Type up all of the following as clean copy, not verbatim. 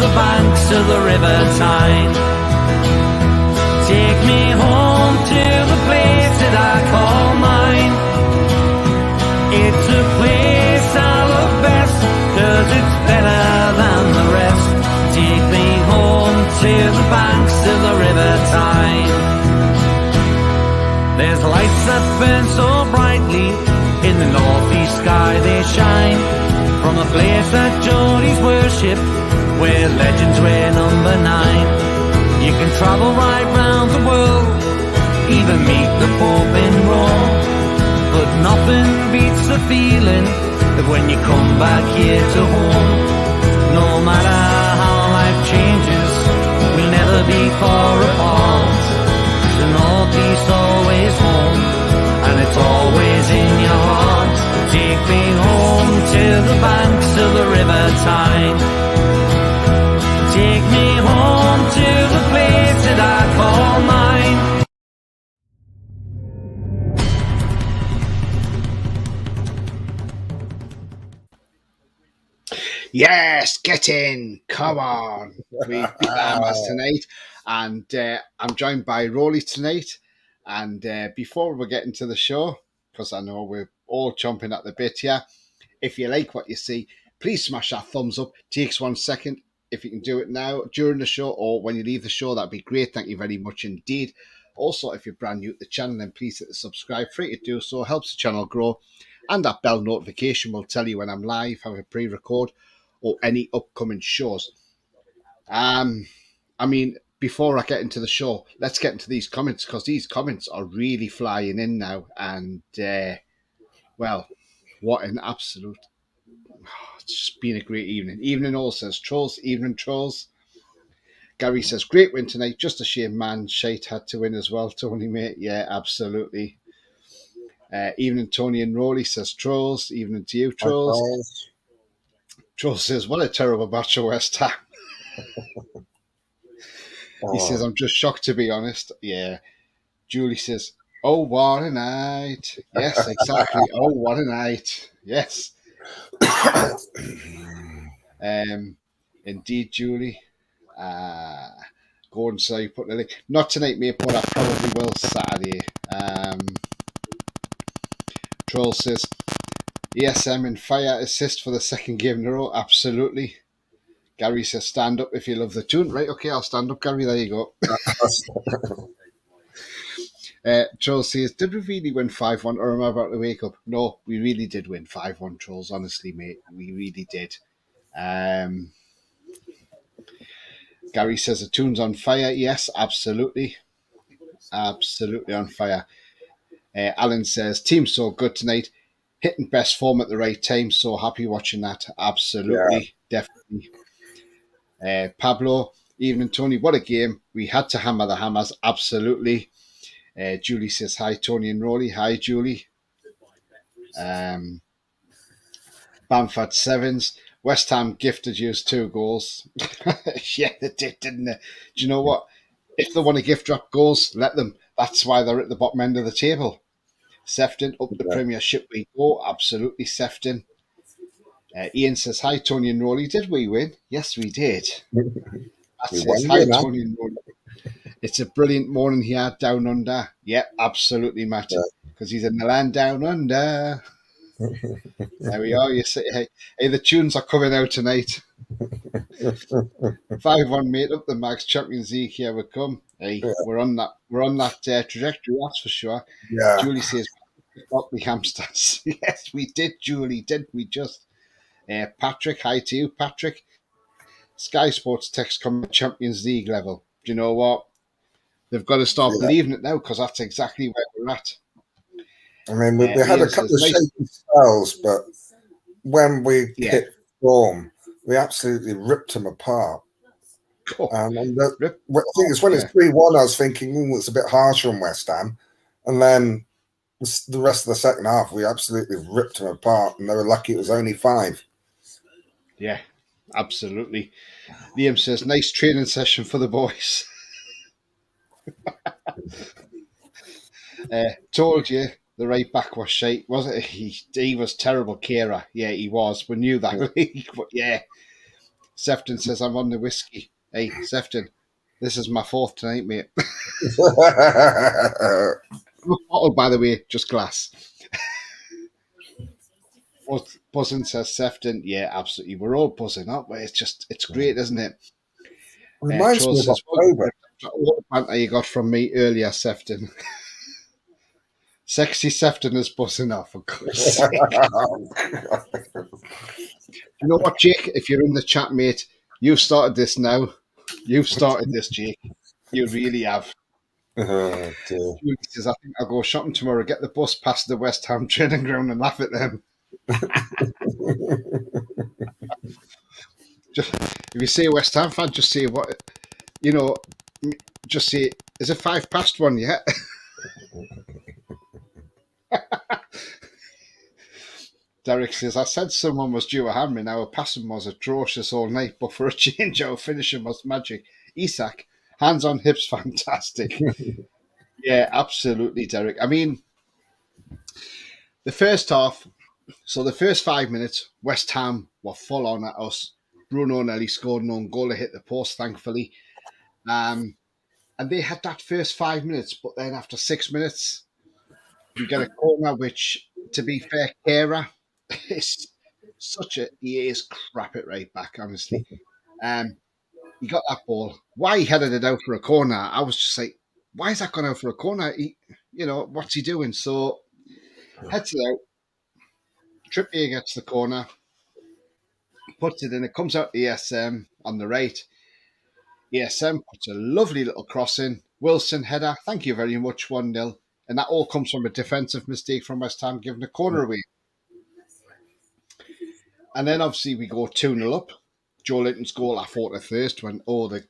the banks of the River Tyne. Take me home to the place that I call mine. It's a place I love best, 'cause it's better than the rest. Take me home to the banks of the River Tyne. There's lights that burn so brightly, in the northeast sky they shine, from a place that Geordies worship, where legends wear number 9. You can travel right round the world, even meet the Pope in Rome, but nothing beats the feeling of when you come back here to home. No matter how life changes, we'll never be far apart. The northeast always home, and it's always in your heart. Take me home to the banks of the River Tyne. Take me home to the place that I call mine. Yes, get in. Come on. We beat the Hammers tonight. And I'm joined by Rolly tonight. And before we get into the show, because I know we're all chomping at the bit here, if you like what you see, please smash that thumbs up. Takes 1 second. If you can do it now, during the show, or when you leave the show, that'd be great. Thank you very much indeed. Also, if you're brand new to the channel, then please hit the subscribe. Free to do so. Helps the channel grow. And that bell notification will tell you when I'm live, have a pre-record, or any upcoming shows. Before I get into the show, let's get into these comments, because these comments are really flying in now. And, well, what an absolute... it's just been a great evening. Evening all, says Trolls. Evening, Trolls. Gary says, great win tonight. Just a shame Man Shite had to win as well, Tony, mate. Yeah, absolutely. Evening, Tony and Rolly, says Trolls. Evening to you, Trolls. Trolls says, what a terrible match of West Ham. He says, I'm just shocked, to be honest. Yeah. Julie says, oh, what a night. Yes, exactly. Oh, what a night. Yes. Indeed, Julie. Gordon, so you put the link. Not tonight, mate, but I probably will Saturday. Troll says, ESM in fire assist for the second game in a row. Absolutely. Gary says, stand up if you love the tune. Right, okay, I'll stand up, Gary. There you go. Troll says, did we really win 5-1 or am I about to wake up? No, we really did win 5-1, Trolls. Honestly, mate, we really did. Gary says, the tune's on fire. Yes, absolutely. Absolutely on fire. Alan says, team's so good tonight. Hitting best form at the right time. So happy watching that. Absolutely. Yeah. Definitely. Pablo, evening, Tony. What a game. We had to hammer the Hammers. Absolutely. Julie says, hi, Tony and Rolly. Hi, Julie. Bamford Sevens. West Ham gifted you 2 goals. Yeah, they did, didn't they? Do you know what? If they want to gift drop goals, let them. That's why they're at the bottom end of the table. Sefton, up the Premiership we go. Absolutely, Sefton. Ian says, hi, Tony and Rolly. Did we win? Yes, we did. That says, hi, Tony and Rolly. It's a brilliant morning here down under. Yeah, absolutely, Matt. Because he's in the land down under. There we are. You say, hey, the tunes are coming out tonight. 5-1, mate. Up the Max Champions League. Here we come. Hey, we're on that trajectory. That's for sure. Yeah. Julie says, "Got the hamsters." Yes, we did, Julie. Didn't we just? Patrick, hi to you, Patrick. Sky Sports text coming Champions League level. Do you know what? They've got to start believing it now, because that's exactly where we're at. I mean, we had a couple of shaky spells, but when we hit form, we absolutely ripped them apart. I think it's when it's 3-1, I was thinking, it's a bit harsh on West Ham. And then the rest of the second half, we absolutely ripped them apart, and they were lucky it was only 5. Yeah, absolutely. Liam says, nice training session for the boys. Told you the right back was shite, wasn't he? He was terrible, Kera. Yeah, he was. We knew that. But yeah, Sefton says, I'm on the whiskey. Hey, Sefton, this is my fourth tonight, mate. Bottle, by the way, just glass. Buzzing says Sefton. Yeah, absolutely. We're all buzzing, aren't we? It's great, isn't it? Reminds me of says, October. What banter you got from me earlier, Sefton? Sexy Sefton is buzzing off, for God's sake. You know what, Jake? If you're in the chat, mate, you've started this now. You've started this, Jake. You really have. He says, I think I'll go shopping tomorrow, get the bus past the West Ham training ground and laugh at them. If you see a West Ham fan, just say what, just say, is it 1:05 yet? Derek says, I said someone was due a hammering. Our passing was atrocious all night, but for a change, our finishing was magic. Isak, hands on hips, fantastic. Yeah, absolutely, Derek. I mean, the first half, so the first 5 minutes, West Ham were full on at us. Bruno nearly scored an own goal to hit the post, thankfully. And they had that first 5 minutes, but then after 6 minutes, we get a corner, which, to be fair, Kera is he is crap it right back, honestly. He got that ball. Why he headed it out for a corner, I was just like, why is that going out for a corner? What's he doing? So, heads it out. Trippier gets the corner, puts it in. It comes out the ESM on the right. ESM puts a lovely little cross in. Wilson header. Thank you very much. 1-0. And that all comes from a defensive mistake from West Ham, giving a corner away. And then obviously we go 2-0 up. Joe Linton's goal, I thought at first when the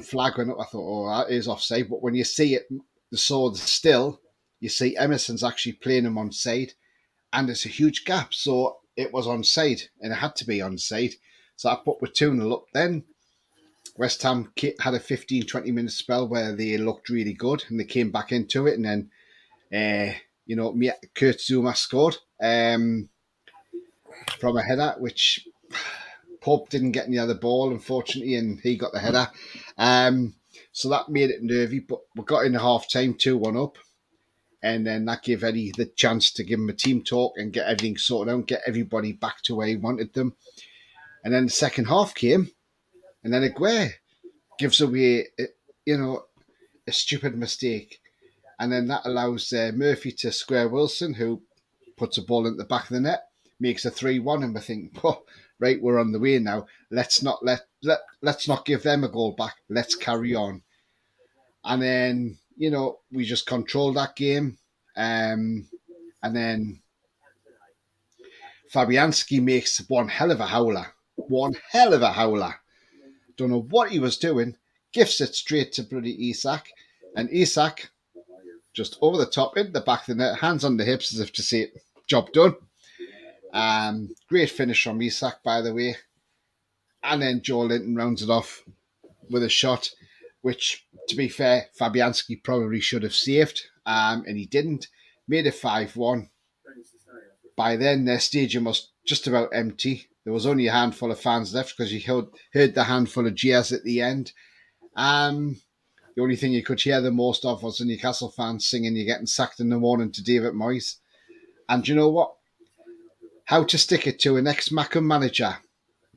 flag went up, I thought, that is offside. But when you see it, the sword still, you see Emerson's actually playing him onside. And it's a huge gap. So it was onside, and it had to be onside. So I put with 2-0 up. Then West Ham had a 15-20 minute spell where they looked really good, and they came back into it. And then, Kurt Zuma scored from a header, which Pope didn't get near the ball, unfortunately, and he got the header. So that made it nervy, but we got in half time 2-1 up. And then that gave Eddie the chance to give him a team talk and get everything sorted out, get everybody back to where he wanted them. And then the second half came, and then Aguirre gives away, a stupid mistake. And then that allows Murphy to square Wilson, who puts a ball in the back of the net, makes a 3-1, and we think, right, we're on the way now. Let's not give them a goal back. Let's carry on. And then, we just controlled that game. And then Fabianski makes one hell of a howler. Don't know what he was doing. Gifts it straight to bloody Isak. And Isak, just over the top, in the back of the net, hands on the hips as if to say, job done. Great finish from Isak, by the way. And then Joe Linton rounds it off with a shot, which, to be fair, Fabianski probably should have saved, and he didn't. Made it 5-1. By then, their stadium was just about empty. There was only a handful of fans left because you heard the handful of cheers at the end. The only thing you could hear the most of was the Newcastle fans singing "You're getting sacked in the morning" to David Moyes. And you know what? How to stick it to an ex-Mackham manager.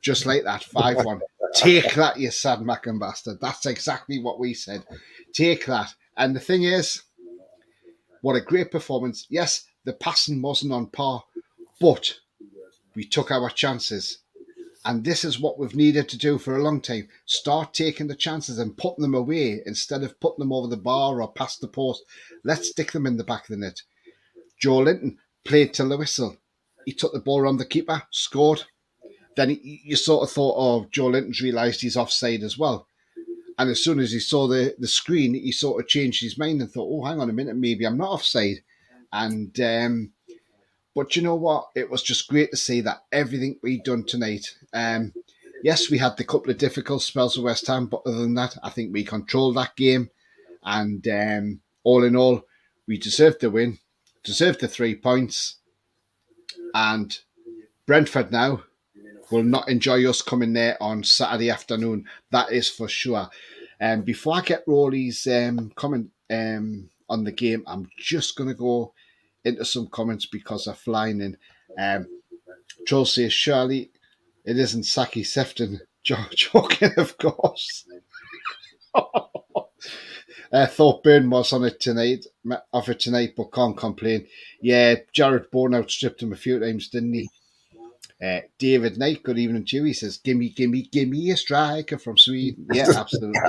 Just like that, 5-1. Take that, you sad Mackham bastard. That's exactly what we said. Take that. And the thing is, what a great performance. Yes, the passing wasn't on par, but we took our chances. And this is what we've needed to do for a long time. Start taking the chances and putting them away instead of putting them over the bar or past the post. Let's stick them in the back of the net. Joe Linton played till the whistle. He took the ball around the keeper, scored. Then you sort of thought, Joe Linton's realised he's offside as well. And as soon as he saw the screen, he sort of changed his mind and thought, hang on a minute, maybe I'm not offside. And but you know what? It was just great to see that everything we'd done tonight. Yes, we had the couple of difficult spells with West Ham, but other than that, I think we controlled that game. And all in all, we deserved the win, deserved the 3 points. And Brentford now, will not enjoy us coming there on Saturday afternoon. That is for sure. Before I get Rory's comment on the game, I'm just going to go into some comments because they're flying in. Joel says, surely it isn't Saki Sefton. Joking, of course. Thought Byrne was on it tonight, but can't complain. Yeah, Jared Bourne outstripped him a few times, didn't he? David Knight, good evening to you. He says, gimme a striker from Sweden. Yeah, absolutely.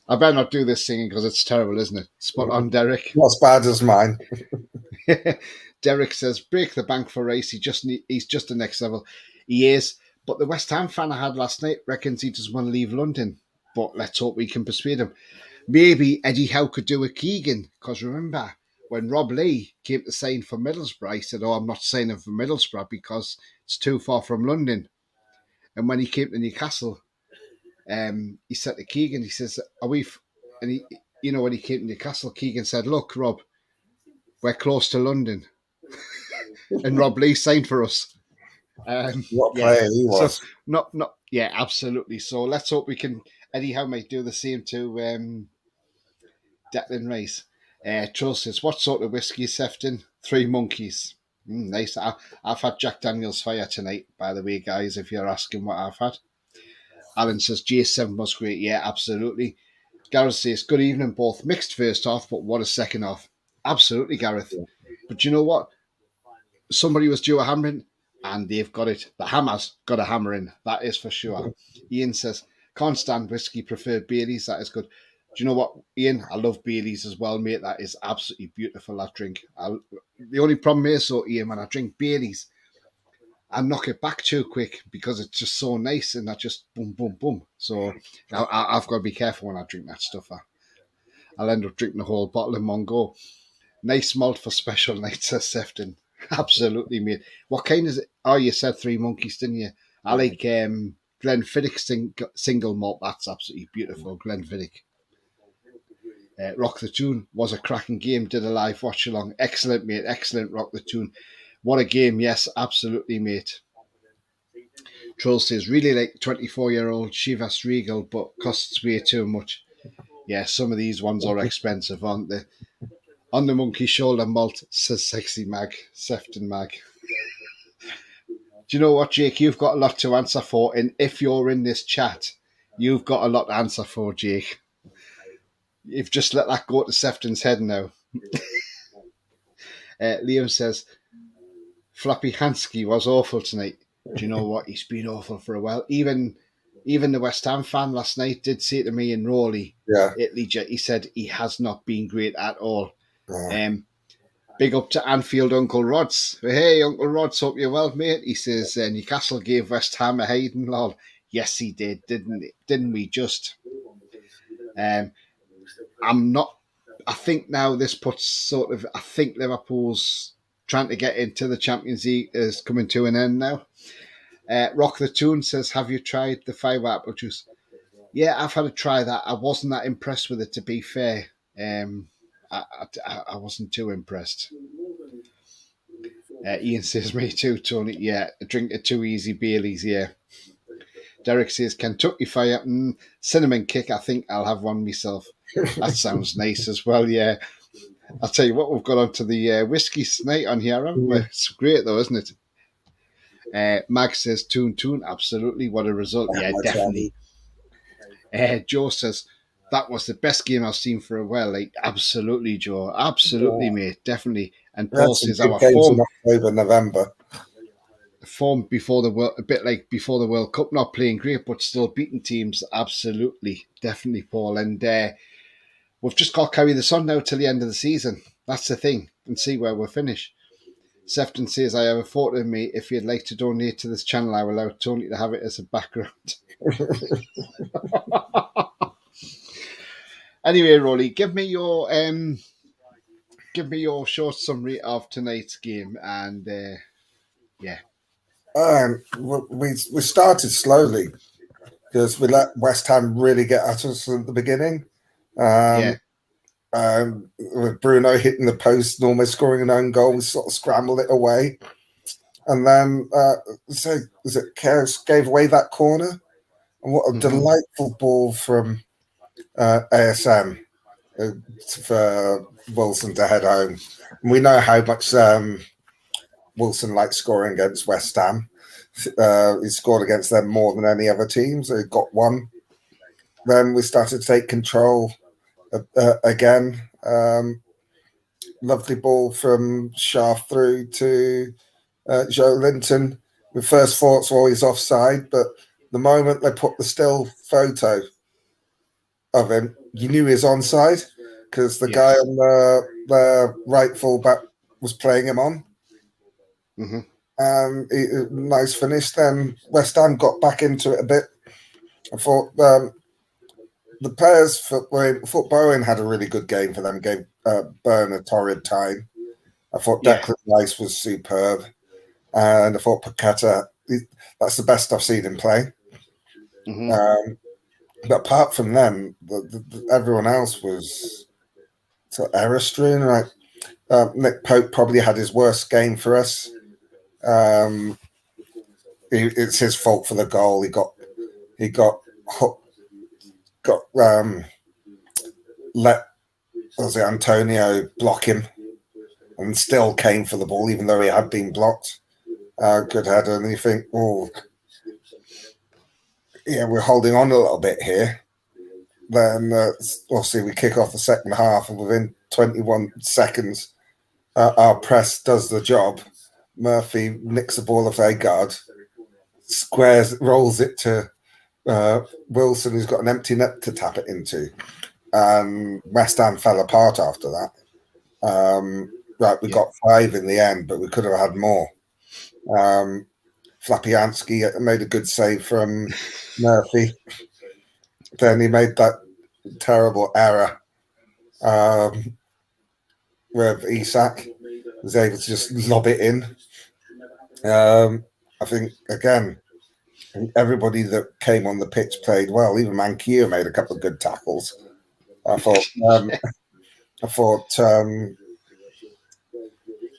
I better not do this singing because it's terrible, isn't it? Spot on, Derek. Not as bad as mine. Derek says, break the bank for Race. He's just the next level. He is. But the West Ham fan I had last night reckons he doesn't want to leave London. But let's hope we can persuade him. Maybe Eddie Howe could do a Keegan. Because remember, when Rob Lee came to sign for Middlesbrough, he said, I'm not signing for Middlesbrough because it's too far from London. And when he came to Newcastle, he said to Keegan, he says, are we... And he, when he came to Newcastle, Keegan said, look, Rob, we're close to London. And Rob Lee signed for us. What player he was. So absolutely. So let's hope we can... Eddie Howe might do the same to Declan Rice. Troll says, what sort of whiskey is Sefton? 3 Monkeys. Nice. I've had Jack Daniel's Fire tonight, by the way, guys, if you're asking what I've had. Alan says, GS7 was great. Yeah, absolutely. Gareth says, good evening, both. Mixed first half, but what a second half. Absolutely, Gareth. But you know what? Somebody was due a hammering, and they've got it. The Hammers got a hammer in. That is for sure. Ian says, can't stand whiskey, prefer Baileys. That is good. Do you know what, Ian? I love Baileys as well, mate. That is absolutely beautiful, that drink. The only problem is, Ian, when I drink Baileys, I knock it back too quick because it's just so nice and I just boom, boom, boom. So I've got to be careful when I drink that stuff. I'll end up drinking the whole bottle in one go. Nice malt for special nights, says Sefton. Absolutely, mate. What kind is it? Oh, you said 3 Monkeys, didn't you? I like Glenfiddich single malt. That's absolutely beautiful, Glenfiddich. Rock the Tune was a cracking game. Did a live watch along. Excellent, mate. Excellent, Rock the Tune. What a game. Yes, absolutely, mate. Troll says, really like 24-year-old Chivas Regal, but costs way too much. Yeah, some of these ones are expensive, aren't they? On the monkey shoulder malt, says Sexy Mag, Sefton Mag. Do you know what, Jake? You've got a lot to answer for, and if you're in this chat, you've got a lot to answer for, Jake. You've just let that go to Sefton's head now. Liam says, Flappy Hansky was awful tonight. Do you know what? He's been awful for a while. Even the West Ham fan last night did say to me in Rowley, Italy, he said he has not been great at all. Big up to Anfield Uncle Rods. Hey, Uncle Rods, hope you're well, mate. He says Newcastle gave West Ham a hiding, lol. Yes, he did, didn't we? Just. I'm not. I think now this puts sort of. I think Liverpool's trying to get into the Champions League is coming to an end now. Rock the Tune says, have you tried the 5 apple juice? Yeah, I've had a try that. I wasn't that impressed with it, to be fair. I wasn't too impressed. Ian says, me too, Tony. Yeah, drink it too easy, Baileys, yeah. Derek says, Kentucky Fire, cinnamon kick. I think I'll have one myself. That sounds nice as well, yeah. I'll tell you what, we've got onto the whiskey tonight on here, haven't we? It's great though, isn't it? Mag says, Toon, absolutely. What a result. Yeah, definitely. Joe says, that was the best game I've seen for a while. Like, absolutely, Joe. Absolutely, mate. Definitely. And Paul says, our form... October, November. Form before the World... A bit like before the World Cup. Not playing great, but still beating teams. Absolutely. Definitely, Paul. And we've just got to carry this on now till the end of the season. That's the thing. And see where we'll finish. Sefton says, I have a photo of me. If you'd like to donate to this channel, I will allow Tony to have it as a background. Anyway, Rolly, give me your short summary of tonight's game, and yeah. We started slowly because we let West Ham really get at us at the beginning. With Bruno hitting the post and almost scoring an own goal, we sort of scrambled it away. And then Keres gave away that corner, and what a delightful ball from ASM for Wilson to head home. And we know how much Wilson likes scoring against West Ham. He scored against them more than any other team, so he got one. Then we started to take control again. Lovely ball from Shaft through to Joe Linton. The first thoughts were always offside, but the moment they put the still photo of him, you knew he was onside because the guy on the right fullback was playing him on. Nice finish. Then West Ham got back into it a bit. I thought the players thought Bowen had a really good game for them. Gave Byrne a torrid time. I thought Declan Rice was superb, and I thought Paqueta. That's the best I've seen him play. But apart from them, everyone else was sort of error strewn. Right, Nick Pope probably had his worst game for us. It's his fault for the goal. He got let Antonio block him, and still came for the ball even though he had been blocked. Good header, and you think, oh, yeah, we're holding on a little bit here. Then obviously we kick off the second half, and within 21 seconds, our press does the job. Murphy nicks the ball off Agard, rolls it to Wilson, who's got an empty net to tap it into. And West Ham fell apart after that. We got 5 in the end, but we could have had more. Flapianski made a good save from Murphy. Then he made that terrible error with Isak. Was able to just lob it in. I think, again, everybody that came on the pitch played well. Even Mankier made a couple of good tackles. I thought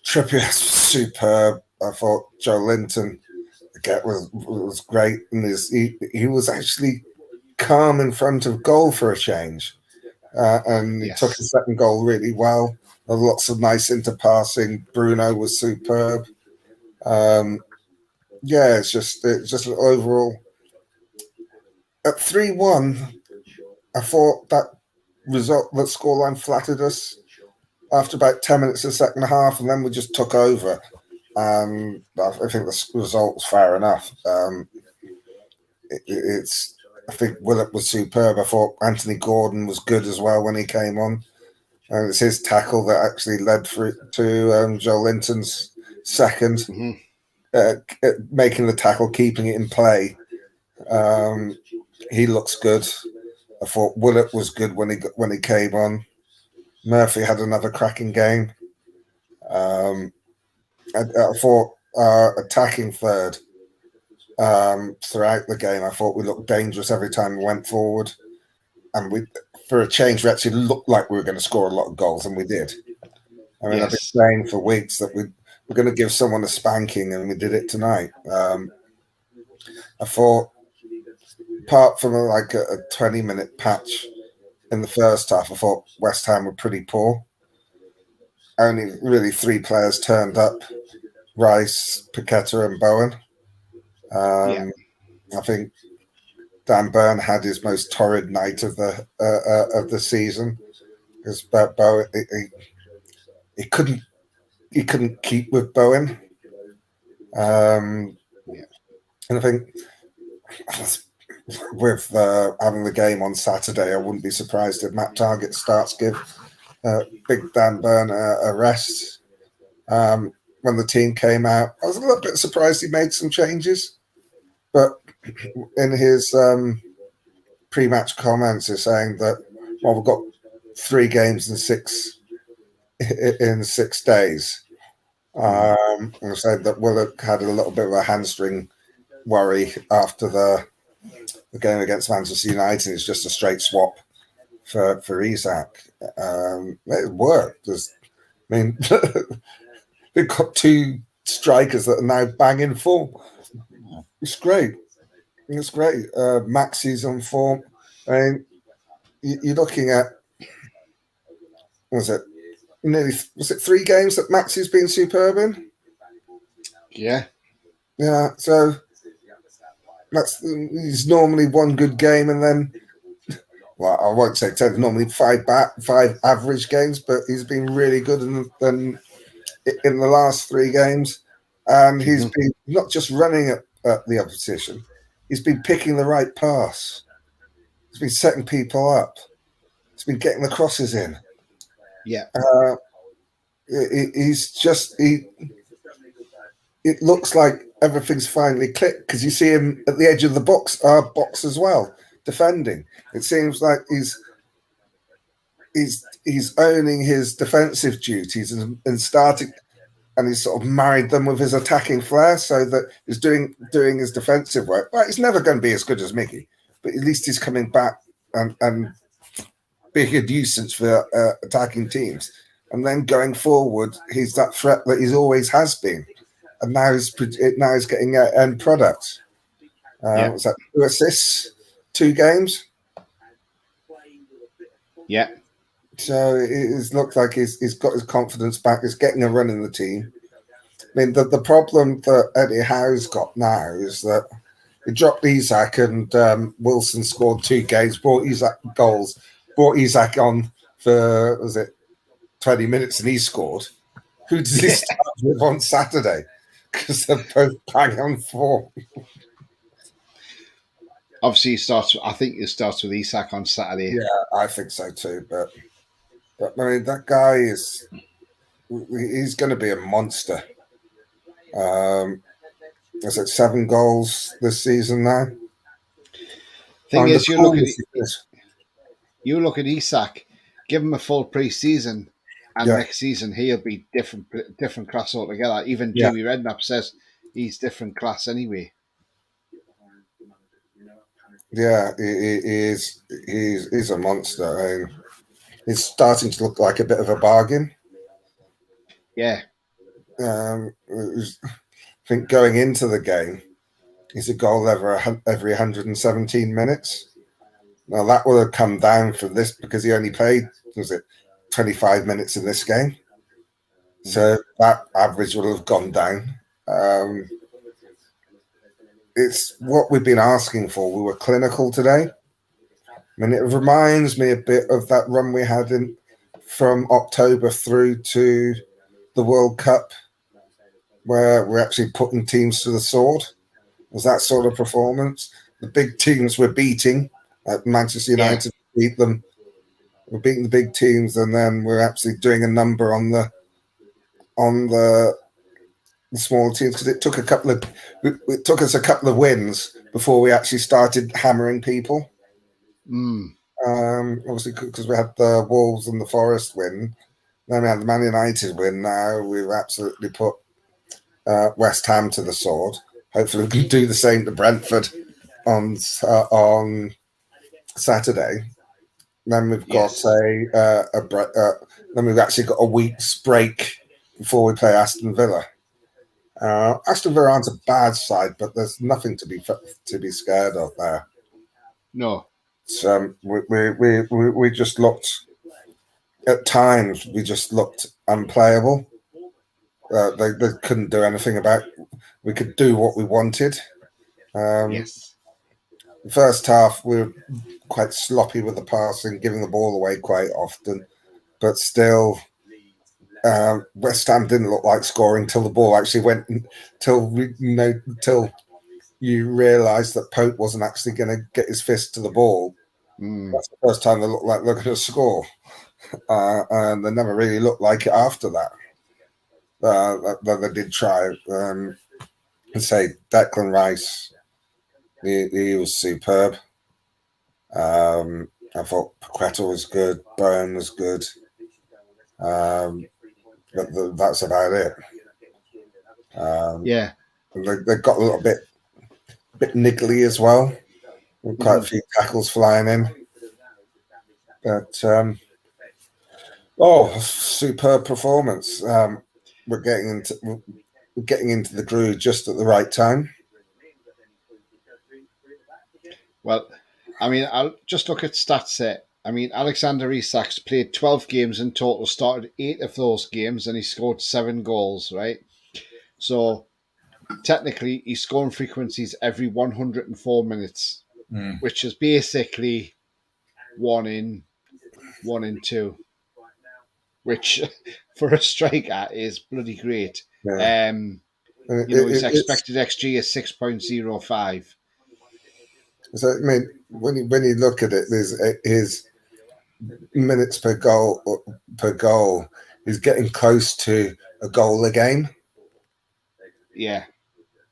Trippier was superb. I thought Joe Linton again was great, and he was actually calm in front of goal for a change, and he took his second goal really well. There were lots of nice interpassing. Bruno was superb. It's just an overall at 3-1. I thought that scoreline flattered us after about 10 minutes of the second half, and then we just took over. I think the result was fair enough. I think Willett was superb. I thought Anthony Gordon was good as well when he came on. And it's his tackle that actually led through to Joe Linton's second, making the tackle, keeping it in play. He looks good. I thought Willett was good when he came on. Murphy had another cracking game. I thought attacking third throughout the game. I thought we looked dangerous every time we went forward, and for a change, we actually looked like we were going to score a lot of goals, and we did. I mean, I've been saying for weeks that we're going to give someone a spanking, and we did it tonight. I thought, apart from a 20-minute patch in the first half, I thought West Ham were pretty poor. Only really 3 players turned up: Rice, Paqueta, and Bowen. I think Dan Burn had his most torrid night of the season because Bowen he couldn't keep with Bowen, and I think with having the game on Saturday, I wouldn't be surprised if Matt Targett starts give Big Dan Burn a rest. When the team came out, I was a little bit surprised he made some changes. But in his pre-match comments, he's saying that, we've got 3 games in 6 days. And said that Willock had a little bit of a hamstring worry after the game against Manchester United. It's just a straight swap for Isak. It worked. We've got two strikers that are now banging form. It's great. It's great. Maxi's on form. I mean, you're looking at, was it 3 games that Maxi's been superb in? Yeah. Yeah, so he's normally one good game and then, well, I won't say 10, normally 5 average games, but he's been really good in the last 3 games. And he's been not just running at the opposition, he's been picking the right pass. He's been setting people up. He's been getting the crosses in. Yeah. It looks like everything's finally clicked because you see him at the edge of the box as well, defending. It seems like he's owning his defensive duties and starting, and he's sort of married them with his attacking flair, so that he's doing his defensive work. Well, he's never going to be as good as Mickey, but at least he's coming back and being a nuisance for attacking teams. And then going forward, he's that threat that he always has been. And now he's getting end product. Was that 2 assists, 2 games? Yeah. So it looks like he's got his confidence back. He's getting a run in the team. I mean, the problem that Eddie Howe's got now is that he dropped Isak and Wilson scored 2 games, brought Isak goals, brought Isak on for, 20 minutes and he scored. Who does he start with on Saturday? Because they're both bang on form. Obviously, I think it starts with Isak on Saturday. Yeah, I think so too. But I mean, that guy he's going to be a monster. Is it 7 goals this season now? Thing is, you look at Isak, give him a full pre-season, and next season he'll be different class altogether. Even Jimmy Redknapp says he's different class anyway. Yeah, he's a monster. I mean, he's starting to look like a bit of a bargain. Yeah. I think going into the game, he's a goal every 117 minutes. Now that would have come down from this because he only played 25 minutes in this game. So that average would have gone down. It's what we've been asking for. We were clinical today. I mean, it reminds me a bit of that run we had from October through to the World Cup, where we're actually putting teams to the sword. It was that sort of performance. The big teams we're beating. Manchester United beat them. We're beating the big teams, and then we're actually doing a number on the small teams because it took us a couple of wins before we actually started hammering people. Obviously, because we had the Wolves and the Forest win, then we had the Man United win. Now we've absolutely put West Ham to the sword. Hopefully, we can do the same to Brentford on Saturday. Then we've got then we've actually got a week's break before we play Aston Villa. Aston Villa aren't a bad side, but there's nothing to be scared of there. No, so we just looked at times. We just looked unplayable. They couldn't do anything about. We could do what we wanted. The first half, we were quite sloppy with the passing, giving the ball away quite often, but still, West Ham didn't look like scoring till the ball actually went. Till you realised that Pope wasn't actually going to get his fist to the ball. That's the first time they looked like they're going to score, and they never really looked like it after that. They did try. And say Declan Rice. He was superb. I thought Paqueta was good. Bowen was good. But that's about it. They got a little bit niggly as well. With quite a few tackles flying in. But superb performance. We're getting into getting into the groove just at the right time. Well, I mean, I'll just look at stats here. I mean, Alexander Isak's played 12 games in total, started 8 of those games, and he scored 7 goals, right? So technically, he's scoring frequencies every 104 minutes, which is basically 1 in 2, which for a striker is bloody great. Yeah. His expected XG is 6.05. So I mean, when you look at it, there's his minutes per goal is getting close to a goal a game. Yeah,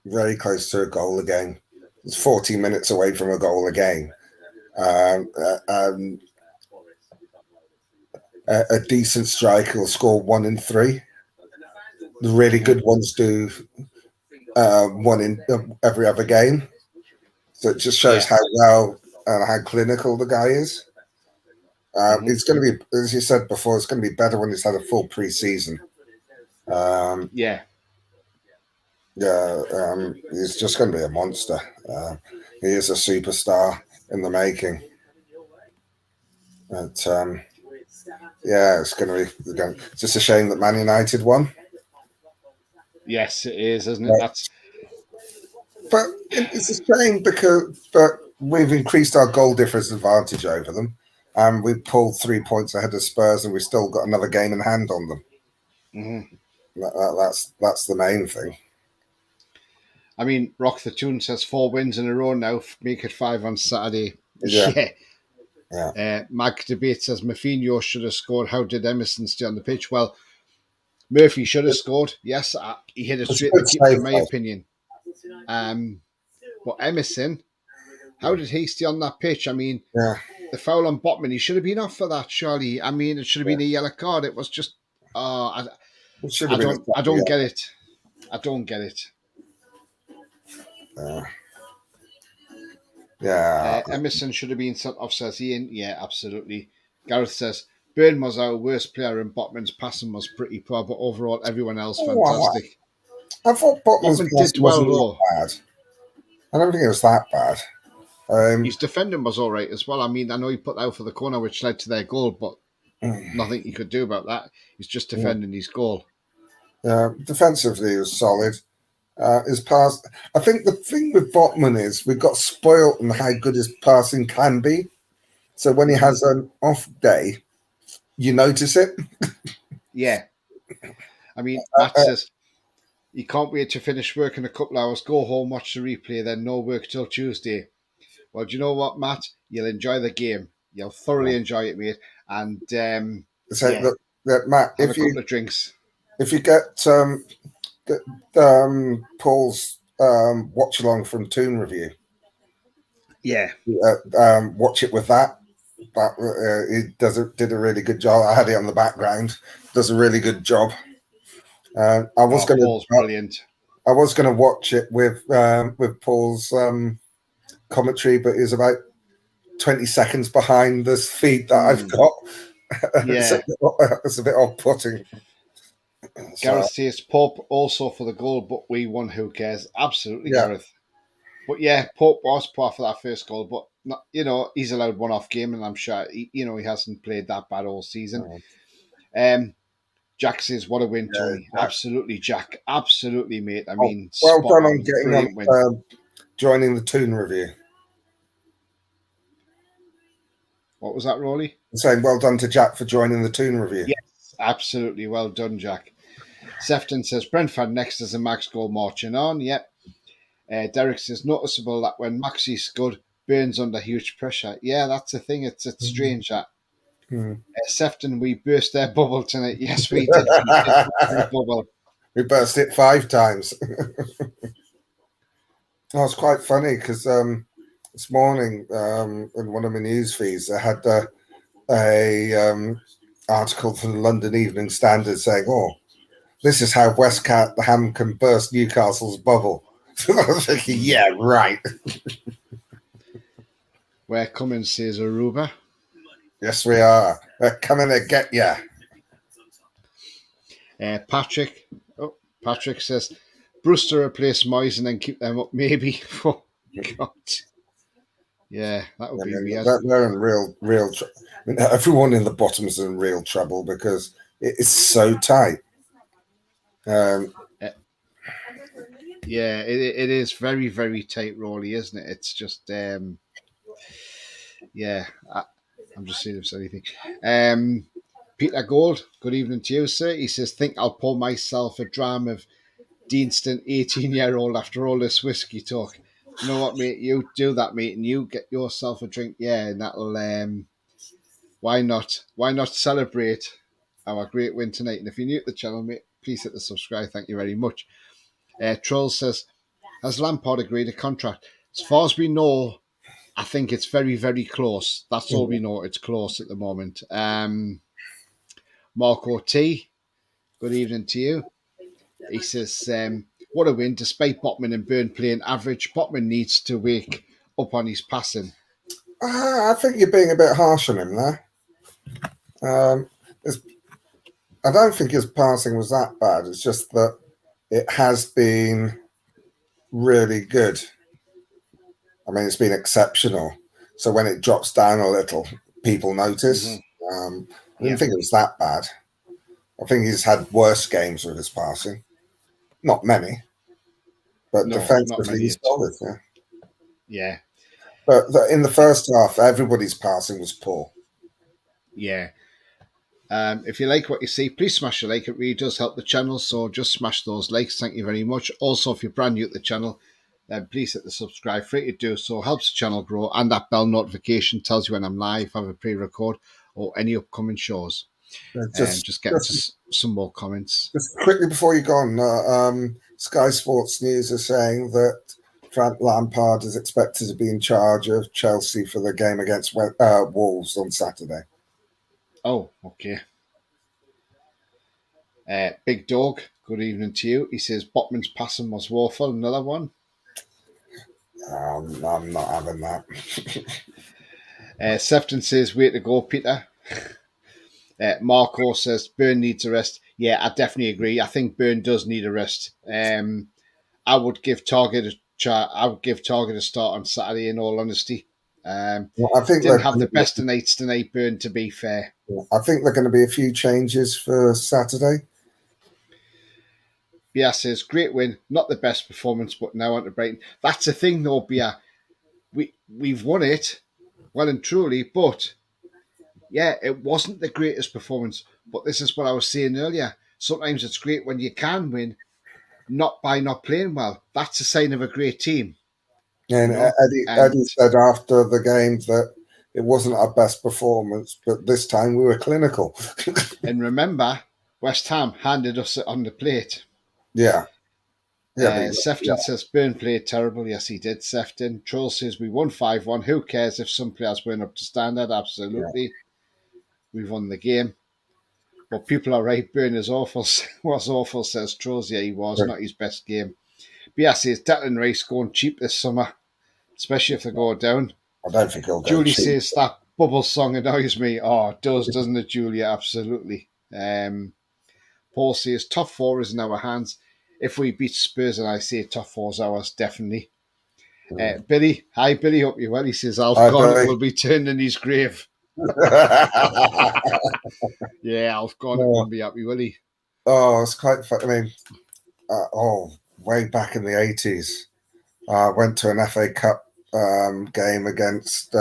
very close to a goal a game. It's 40 minutes away from a goal a game. A decent striker will score 1 in 3. The really good ones do 1 in every other game. So it just shows how well and how clinical the guy is. It's going to be, as you said before, it's going to be better when he's had a full pre-season. Yeah, he's just going to be a monster. He is a superstar in the making. But it's going to be. It's just a shame that Man United won. Yes, it is, isn't it? But it's a shame but we've increased our goal difference advantage over them, and we pulled 3 points ahead of Spurs, and we've still got another game in hand on them. That's the main thing. I mean, Rock the Tune says 4 wins in a row now. Make it 5 on Saturday. Yeah. Mag Debate says Mafinho should have scored. How did Emerson stay on the pitch? Well, Murphy should have scored. Yes, he hit it straight in the keeper, in my opinion. But Emerson, how did he stay on that pitch? I mean, the foul on Botman, he should have been off for that, surely. I mean, it should have been a yellow card. It was just, I don't get it. I don't get it. Emerson should have been sent off, says Ian. Yeah, absolutely. Gareth says Burn was our worst player and Botman's passing was pretty poor, but overall everyone else fantastic. I thought Botman did well though. Bad. I don't think it was that bad. His defending was all right as well. I mean, I know he put out for the corner, which led to their goal, but nothing he could do about that. He's just defending his goal. Defensively, he was solid. His pass. I think the thing with Botman is we got spoiled in how good his passing can be. So when he has an off day, you notice it. Yeah. I mean, Matt says he can't wait to finish work in a couple hours, go home, watch the replay, then no work till Tuesday. Well, do you know what, Matt? You'll enjoy the game. You'll thoroughly enjoy it, mate. And look, Matt, have a couple of drinks. If you get Paul's watch along from Toon Review, watch it with that. He did a really good job. I had it on the background. Does a really good job. Paul's brilliant. I was going to watch it with Paul's commentary, but it's about 20 seconds behind this feed that I've got. Yeah, it's a bit off-putting. Gareth says Pope also for the goal, but we won. Who cares? Absolutely, Gareth. But yeah, Pope was poor for that first goal, but not, he's allowed one off game, and I'm sure he hasn't played that bad all season. Jack says, "What a win, Tony! Jack. Absolutely, Jack. Absolutely, mate. I mean, well done on getting on joining the Toon Review." What was that, Rolly? I'm saying well done to Jack for joining the Toon Review. Yes, absolutely, well done, Jack. Sefton says Brentford next as a Max goal marching on. Yep. Derek says noticeable that when Maxi's good, Burns under huge pressure. Yeah, that's the thing. It's strange that. Sefton, we burst their bubble tonight. Yes, we did. Bubble. We burst it 5 times. It's quite funny because this morning in one of my news feeds, I had a article from the London Evening Standard saying, this is how West Ham can burst Newcastle's bubble. So I was thinking, yeah, right. Where Cummins says Aruba. Yes, we are. They're coming to get ya. Patrick says, Brewster replace Moyes and then keep them up, maybe. Oh, God. Yeah, that would be weird. They're in real trouble. I mean, everyone in the bottom is in real trouble because it is so tight. Yeah, it is very, very tight, Rolly, isn't it? It's just, yeah, I'm just seeing if there's anything. Peter Gold, good evening to you, sir. He says, think I'll pour myself a dram of Deanston 18-year-old after all this whiskey talk. You know what, mate? You do that, mate, and you get yourself a drink. Yeah, and that'll, why not? Why not celebrate our great win tonight? And if you're new to the channel, mate, please hit the subscribe. Thank you very much. Troll says, has Lampard agreed a contract? As far as we know, I think it's very, very close. That's all we know. It's close at the moment. Marco T, good evening to you. He says, what a win. Despite Botman and Byrne playing average, Botman needs to wake up on his passing. I think you're being a bit harsh on him there. I don't think his passing was that bad. It's just that it has been really good. I mean, it's been exceptional. So when it drops down a little, people notice. I didn't think it was that bad. I think he's had worse games with his passing. Not many, but defensively he's solid. Yeah. But in the first half, everybody's passing was poor. Yeah. If you like what you see, please smash a like. It really does help the channel. So just smash those likes. Thank you very much. Also, if you're brand new to the channel, then please hit the subscribe. Free to do so. Helps the channel grow. And that bell notification tells you when I'm live, have a pre-record, or any upcoming shows. Just get some more comments. Just quickly before you go on, Sky Sports News are saying that Frank Lampard is expected to be in charge of Chelsea for the game against Wolves on Saturday. Oh, okay. Big Dog, good evening to you. He says Botman's passing was woeful. Another one. I'm not having that. Sefton says, way to go, Peter. Marco says Byrne needs a rest. Yeah, I definitely agree. I think Byrne does need a rest. I would give Target a start on Saturday, in all honesty. I think didn't have the best of nights tonight, Byrne, to be fair. I think there are going to be a few changes for Saturday. Bia says, great win. Not the best performance, but now on to Brighton. That's the thing, though, Bia. We've won it, well and truly, but yeah, it wasn't the greatest performance. But this is what I was saying earlier. Sometimes it's great when you can win, not by not playing well. That's a sign of a great team. And Eddie said after the game that it wasn't our best performance, but this time we were clinical. And remember, West Ham handed us it on the plate. Yeah. Sefton says Byrne played terrible. Yes, he did, Sefton. Troll says we won 5-1. Who cares if some players weren't up to standard? Absolutely. Yeah. We've won the game. But people are right. Byrne is awful. Was awful, says Trolls. Yeah, he was. Not his best game. But yeah, says Declan Rice going cheap this summer, especially if they go down. I don't think he'll go Julie cheap. says that bubble song annoys me. Oh, it does, doesn't it, Julia? Absolutely. Paul says top 4 is in our hands. If we beat Spurs, and I say top 4's ours, definitely. Billy, hi Billy, hope you're well. He says Alf Garnett will be turned in his grave. Yeah, Alf Garnett won't be happy, will he? Oh, it's quite fun. I mean, way back in the 80s, I went to an FA Cup game against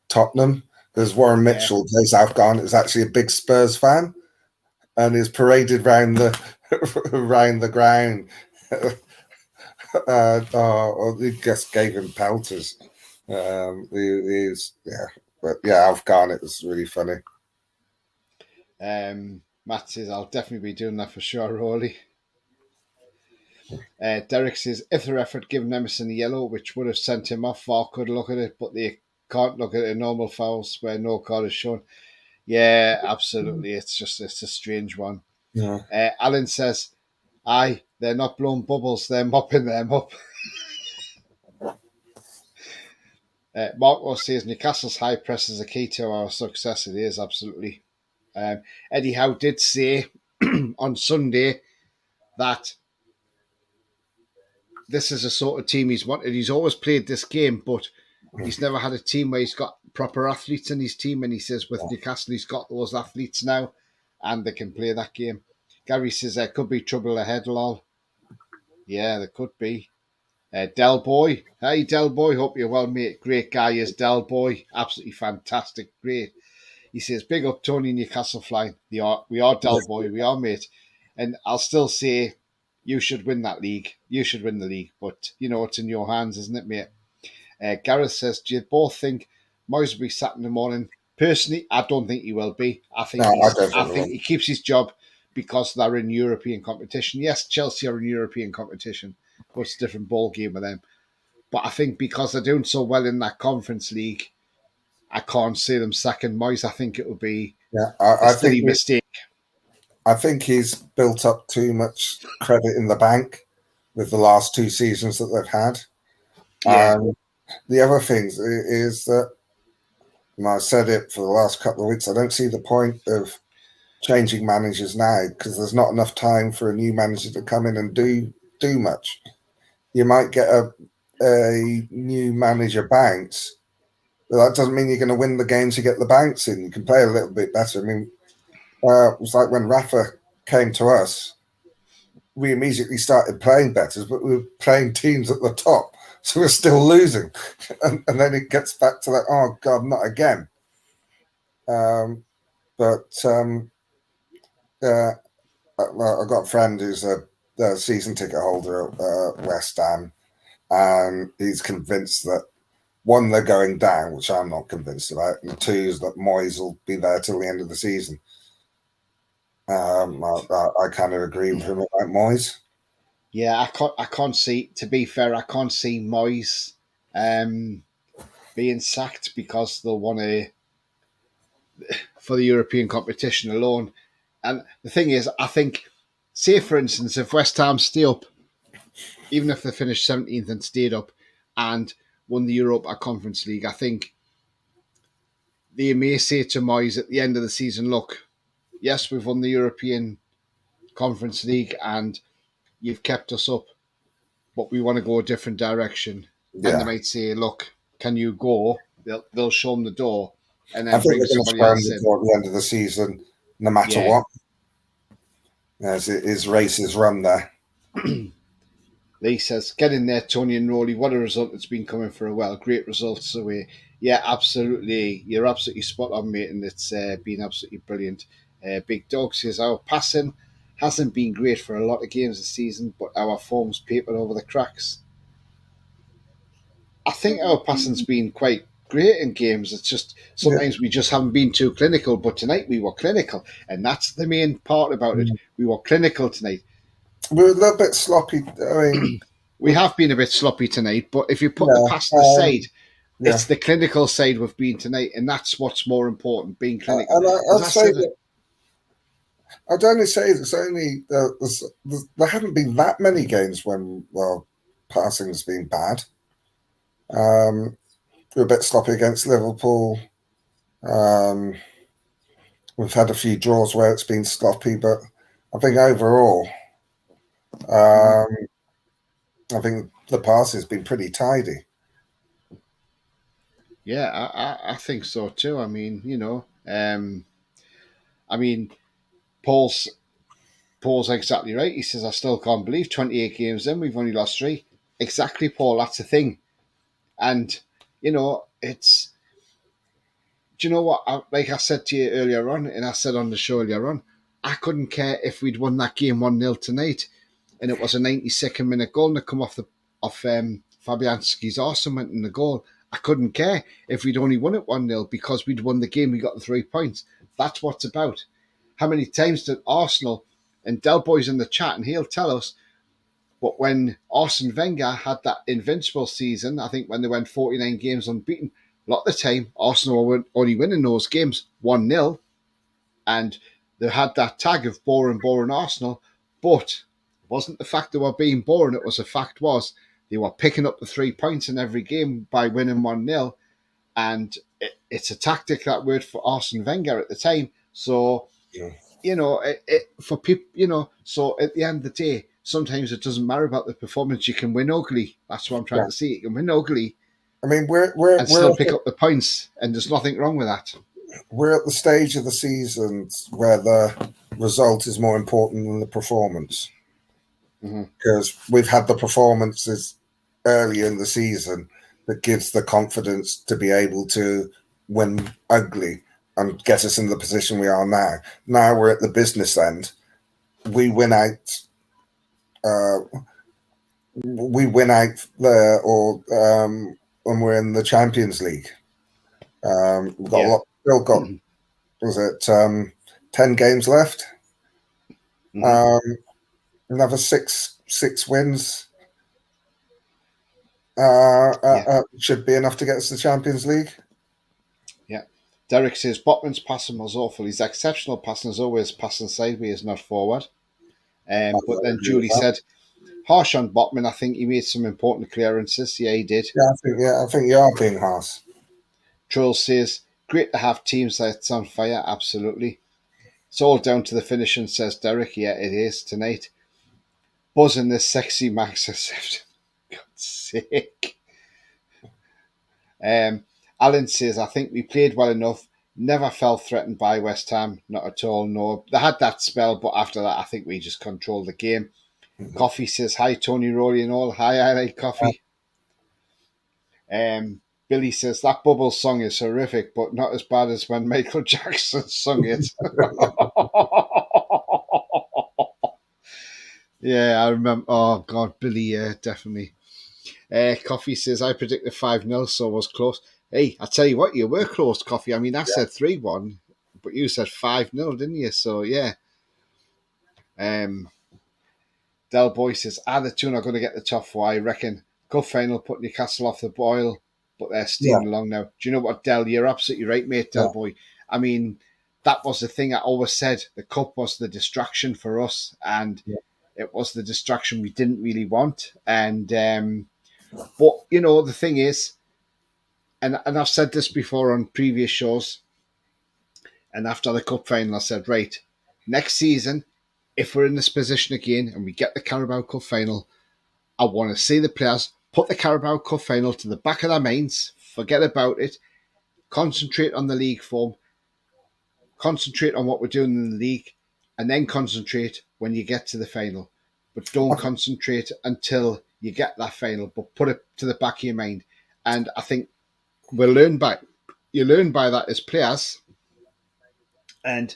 Tottenham. There's Warren Mitchell, plays Alf Garnett, is actually a big Spurs fan, and is paraded round the ground. He just gave him pelters. But yeah, Alf Garnett was really funny. Matt says I'll definitely be doing that for sure, Rolly. Derek says if the ref had given Emerson a yellow, which would have sent him off, VAR could look at it, but they can't look at a normal fouls where no card is shown. Yeah, absolutely. It's a strange one. Yeah. Alan says, aye, they're not blowing bubbles, they're mopping them up. Marco says Newcastle's high press is a key to our success. It is, absolutely. Eddie Howe did say on Sunday that this is a sort of team he's wanted. He's always played this game, but he's never had a team where he's got proper athletes in his team. And he says with Newcastle, he's got those athletes now, and they can play that game. Gary says there could be trouble ahead, lol. Yeah, there could be. Del Boy. Hey, Del Boy. Hope you're well, mate. Great guy is Del Boy. Absolutely fantastic. Great. He says, big up Tony Newcastle flying. We are Del Boy. We are, mate. And I'll still say you should win that league. You should win the league. But, it's in your hands, isn't it, mate? Gareth says, do you both think Moyes will be sat in the morning? Personally, I don't think he will be. I think he keeps his job because they're in European competition. Yes, Chelsea are in European competition, but it's a different ball game with them. But I think because they're doing so well in that Conference League, I can't see them sacking Moyes. I think it would be a silly mistake. I think he's built up too much credit in the bank with the last 2 seasons that they've had. Yeah. The other thing is that, and I've said it for the last couple of weeks, I don't see the point of changing managers now because there's not enough time for a new manager to come in and do much. You might get a new manager bounce, but that doesn't mean you're going to win the games you get the bounce in. You can play a little bit better. I mean, it was like when Rafa came to us, we immediately started playing better, but we were playing teams at the top, so we're still losing. And then it gets back to like, oh God, not again. I've got a friend who's a season ticket holder at West Ham, and he's convinced that 1, they're going down, which I'm not convinced about, and 2 is that Moyes will be there till the end of the season. I kind of agree with him about Moyes. Yeah, I can't see. To be fair, I can't see Moyes being sacked because they'll want to for the European competition alone. And the thing is, I think, say for instance, if West Ham stay up, even if they finished 17th and stayed up and won the Europa Conference League, I think they may say to Moyes at the end of the season, look, yes, we've won the European Conference League and you've kept us up, but we want to go a different direction. Yeah. And they might say, look, can you go? They'll show them the door and then bring somebody else in. At the end of the season, no matter what. As his race is run there. Lee says, get in there, Tony and Rowley. What a result it's been coming for a while. Great results away. Yeah, absolutely. You're absolutely spot on, mate, and it's been absolutely brilliant. Big Dog says, our passing hasn't been great for a lot of games this season, but our form's papered over the cracks. I think our passing's been quite great in games. It's just sometimes we just haven't been too clinical, but tonight we were clinical, and that's the main part about it. We were clinical tonight. We're a little bit sloppy. I mean, we have been a bit sloppy tonight, but if you put the passing aside, it's the clinical side we've been tonight, and that's what's more important, being clinical. And I'd only say it's only there haven't been that many games when passing's been bad. We're a bit sloppy against Liverpool. We've had a few draws where it's been sloppy, but I think overall, I think the pass has been pretty tidy. Yeah, I think so too. I mean, Paul's exactly right. He says, I still can't believe 28 games in, we've only lost 3. Exactly, Paul, that's the thing. And, it's, do you know what? Like I said to you earlier on, and I said on the show earlier on, I couldn't care if we'd won that game 1-0 tonight, and it was a 92nd minute goal, and it come off Fabianski's arse and went in the goal. I couldn't care if we'd only won it 1-0 because we'd won the game, we got the 3 points. That's what it's about. How many times did Arsenal, and Del Boy's in the chat, and he'll tell us, but when Arsene Wenger had that invincible season, I think when they went 49 games unbeaten, a lot of the time, Arsenal were only winning those games 1-0, and they had that tag of boring Arsenal, but it wasn't the fact they were being boring, it was the fact was they were picking up the 3 points in every game by winning 1-0, and it's a tactic that worked for Arsene Wenger at the time. So, for people, so at the end of the day, sometimes it doesn't matter about the performance. You can win ugly. That's what I'm trying to see. You can win ugly. I mean, and still pick up the points, and there's nothing wrong with that. We're at the stage of the season where the result is more important than the performance, because we've had the performances early in the season that gives the confidence to be able to win ugly and get us in the position we are now. Now we're at the business end. We win out. There, or when we're in the Champions League. We've got a lot. Still got. Was it 10 games left? Another six wins should be enough to get us to the Champions League. Yeah. Derek says Botman's passing was awful. He's exceptional passing is always passing sideways, not forward. But then Julie said, harsh on Botman. I think he made some important clearances. Yeah, he did. I think you are being harsh. Troll says, great to have teams that's on fire. Absolutely. It's all down to the finishing, says Derek. Yeah, it is tonight. Buzzing this sexy Max says, God's sake. Alan says, I think we played well enough. Never felt threatened by West Ham. Not at all, no. They had that spell, but after that, I think we just controlled the game. Coffee says, hi, Tony, Rory and all. Hi, I like Coffee. Billy says, that Bubbles song is horrific, but not as bad as when Michael Jackson sung it. Yeah, I remember. Oh, God, Billy, definitely. Coffee says, I predicted 5-0, so was close. Hey, I tell you what, you were close, Coffee. I mean, I said 3-1, but you said 5-0, didn't you? So, yeah. Del Boy says, the two are going to get the top four, I reckon. Cup final put Newcastle off the boil, but they're steaming along now. Do you know what, Del? You're absolutely right, mate, Del Boy. I mean, that was the thing I always said. The cup was the distraction for us, and it was the distraction we didn't really want. And but, you know, the thing is, and I've said this before on previous shows, and after the cup final, I said, right, next season, if we're in this position again and we get the Carabao Cup final, I want to see the players put the Carabao Cup final to the back of their minds, forget about it, concentrate on the league form, concentrate on what we're doing in the league, and then concentrate when you get to the final. But don't concentrate until you get that final, but put it to the back of your mind. And I think you learn by that as players. And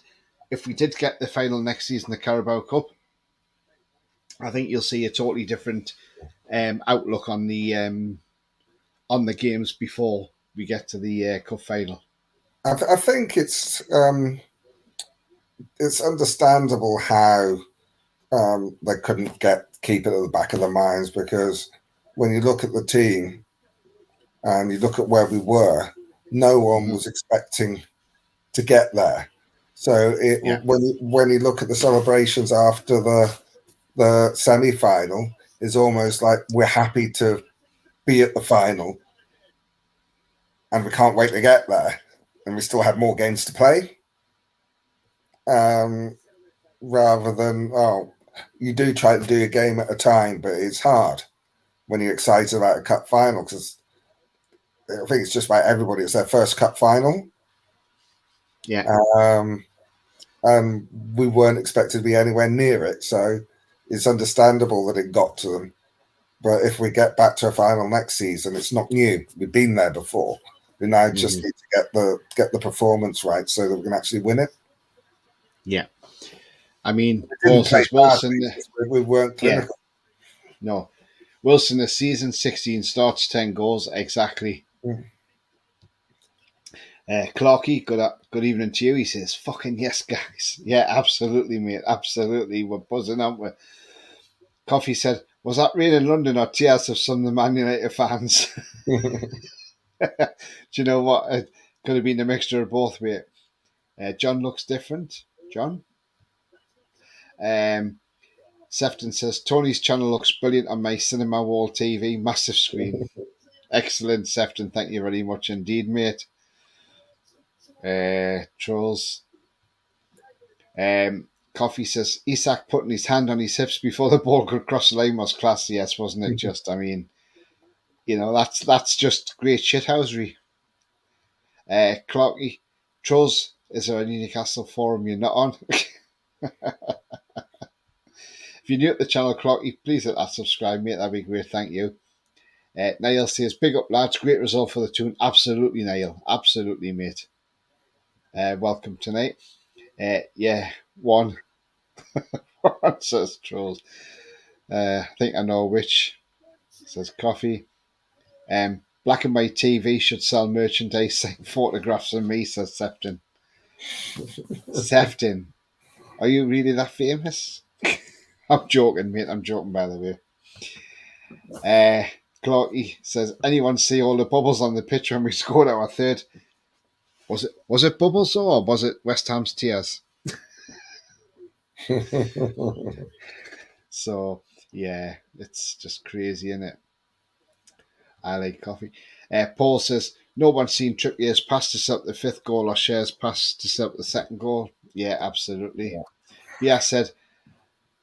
if we did get the final next season, the Carabao Cup, I think you'll see a totally different outlook on the games before we get to the cup final. I think it's understandable how they couldn't keep it at the back of their minds, because when you look at the team and you look at where we were, no one was expecting to get there. So when you look at the celebrations after the semi-final, it's almost like we're happy to be at the final and we can't wait to get there, and we still have more games to play. Rather than, you do try to do a game at a time, but it's hard when you're excited about a cup final, because I think it's just about everybody. It's their first cup final. Yeah. And we weren't expected to be anywhere near it. So it's understandable that it got to them. But if we get back to a final next season, it's not new. We've been there before. We now just need to get the performance right so that we can actually win it. Yeah. I mean, Paul says Wilson. We weren't clinical. Yeah. No. Wilson this season, 16 starts, 10 goals. Exactly. Clarky, good evening to you. He says, fucking yes, guys. Yeah, absolutely, mate. Absolutely. We're buzzing, aren't we? Coffee said, was that rain in London or tears of some of the Man United fans? Do you know what? It could have been a mixture of both, mate. John looks different. John? Sefton says, Tony's channel looks brilliant on my cinema wall TV. Massive screen. Excellent, Sefton. Thank you very much indeed, mate. Trolls. Coffee says, Isak putting his hand on his hips before the ball could cross the line was class. Yes, wasn't it? Just, I mean, that's just great shithousery. Clarky, Trolls, is there any Newcastle forum you're not on? If you're new at the channel, Clarky, please hit that subscribe, mate. That'd be great. Thank you. Niall says, big up, lads. Great result for the tune. Absolutely, Niall. Absolutely, mate. Welcome tonight. One. One says Trolls. I think I know which. Says Coffee. Black and white TV should sell merchandise saying photographs of me, says Sefton. Sefton, are you really that famous? I'm joking, mate. I'm joking, by the way. Clarky says, anyone see all the bubbles on the pitch when we scored our third? Was it bubbles or was it West Ham's tears? So, yeah, it's just crazy, isn't it? I like coffee. Paul says, no one's seen Trippier's pass to set up the fifth goal or Share's pass to set up the second goal. Yeah, absolutely. Yeah, said,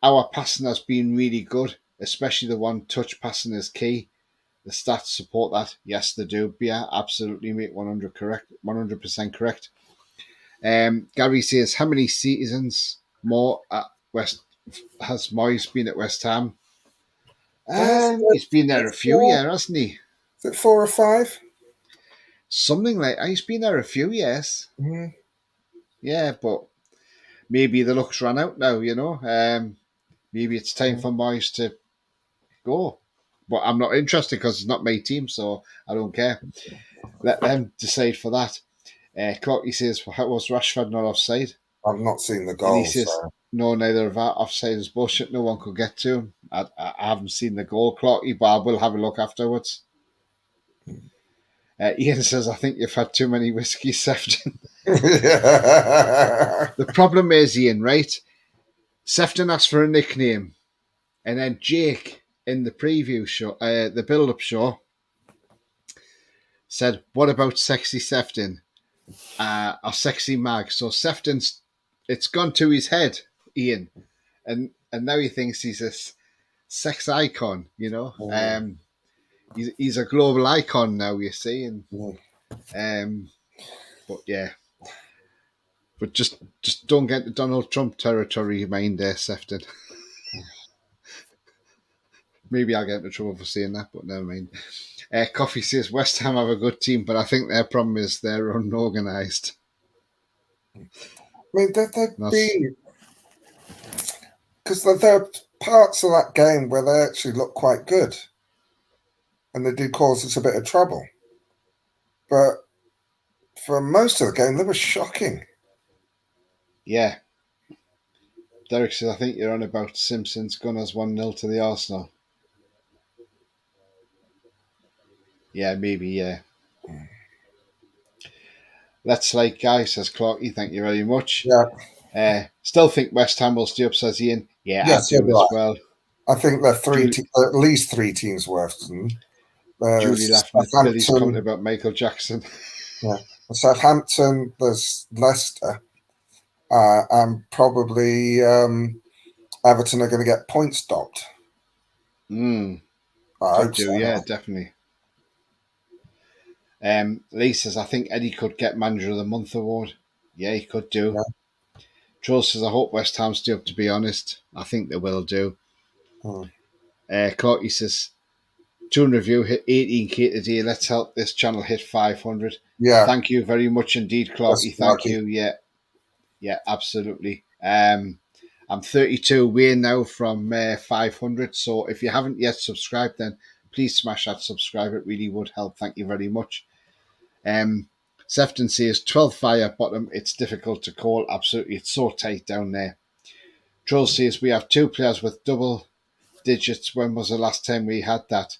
our passing has been really good, especially the one-touch passing is key. The stats support that. Yes, they do. Yeah, absolutely, mate. 100% correct. Gary says, how many seasons more at West has Moyes been at West Ham? He's been there a few years, hasn't he? Is it 4 or 5? Something like that. He's been there a few years. Mm. Yeah, but maybe the luck's run out now, Maybe it's time for Moyes to go. But I'm not interested because it's not my team, so I don't care. Let them decide for that. Clarky says, was Rashford not offside? I've not seen the goal. And he says, no, neither of that. Offside is bullshit. No one could get to him. I haven't seen the goal, Clarky, but I will have a look afterwards. Ian says, I think you've had too many whiskies, Sefton. The problem is, Ian, right? Sefton asked for a nickname, and then Jake in the preview show, the build-up show, said, what about Sexy Sefton? Or Sexy Mag. So Sefton's, it's gone to his head, Ian, and now he thinks he's a sex icon, He's a global icon now, you see, and but yeah, but just don't get to Donald Trump territory, mind there, Sefton. Maybe I'll get into trouble for saying that, but never mind. Coffee says West Ham have a good team, but I think their problem is they're unorganised. I mean, they'd be, because there are parts of that game where they actually look quite good, and they do cause us a bit of trouble. But for most of the game, they were shocking. Yeah. Derek says, I think you're on about Simpsons Gunners 1-0 to the Arsenal. Yeah, maybe, yeah. Let's like Guy, says Clarky. Thank you very much. Yeah. Still think West Ham will stay up, says Ian. Yeah, yes, I do as well. I think they're at least 3 teams worse than Julie laughing at Billy's comment about Michael Jackson. Yeah. Southampton, there's Leicester, and probably Everton are going to get points docked. I hope so. Yeah, definitely. Lee says, I think Eddie could get Manager of the Month award. Yeah, he could do. Yeah. Joel says, I hope West Ham stay up, to be honest. I think they will do. Clarky says, tune review hit 18k today. Let's help this channel hit 500. Yeah. Thank you very much indeed, Clarky. Thank you. Yeah, absolutely. I'm 32 away now from 500. So if you haven't yet subscribed, then please smash that subscribe. It really would help. Thank you very much. Sefton says 12th fire bottom. It's difficult to call. Absolutely. It's so tight down there. Troll says we have 2 players with double digits. When was the last time we had that?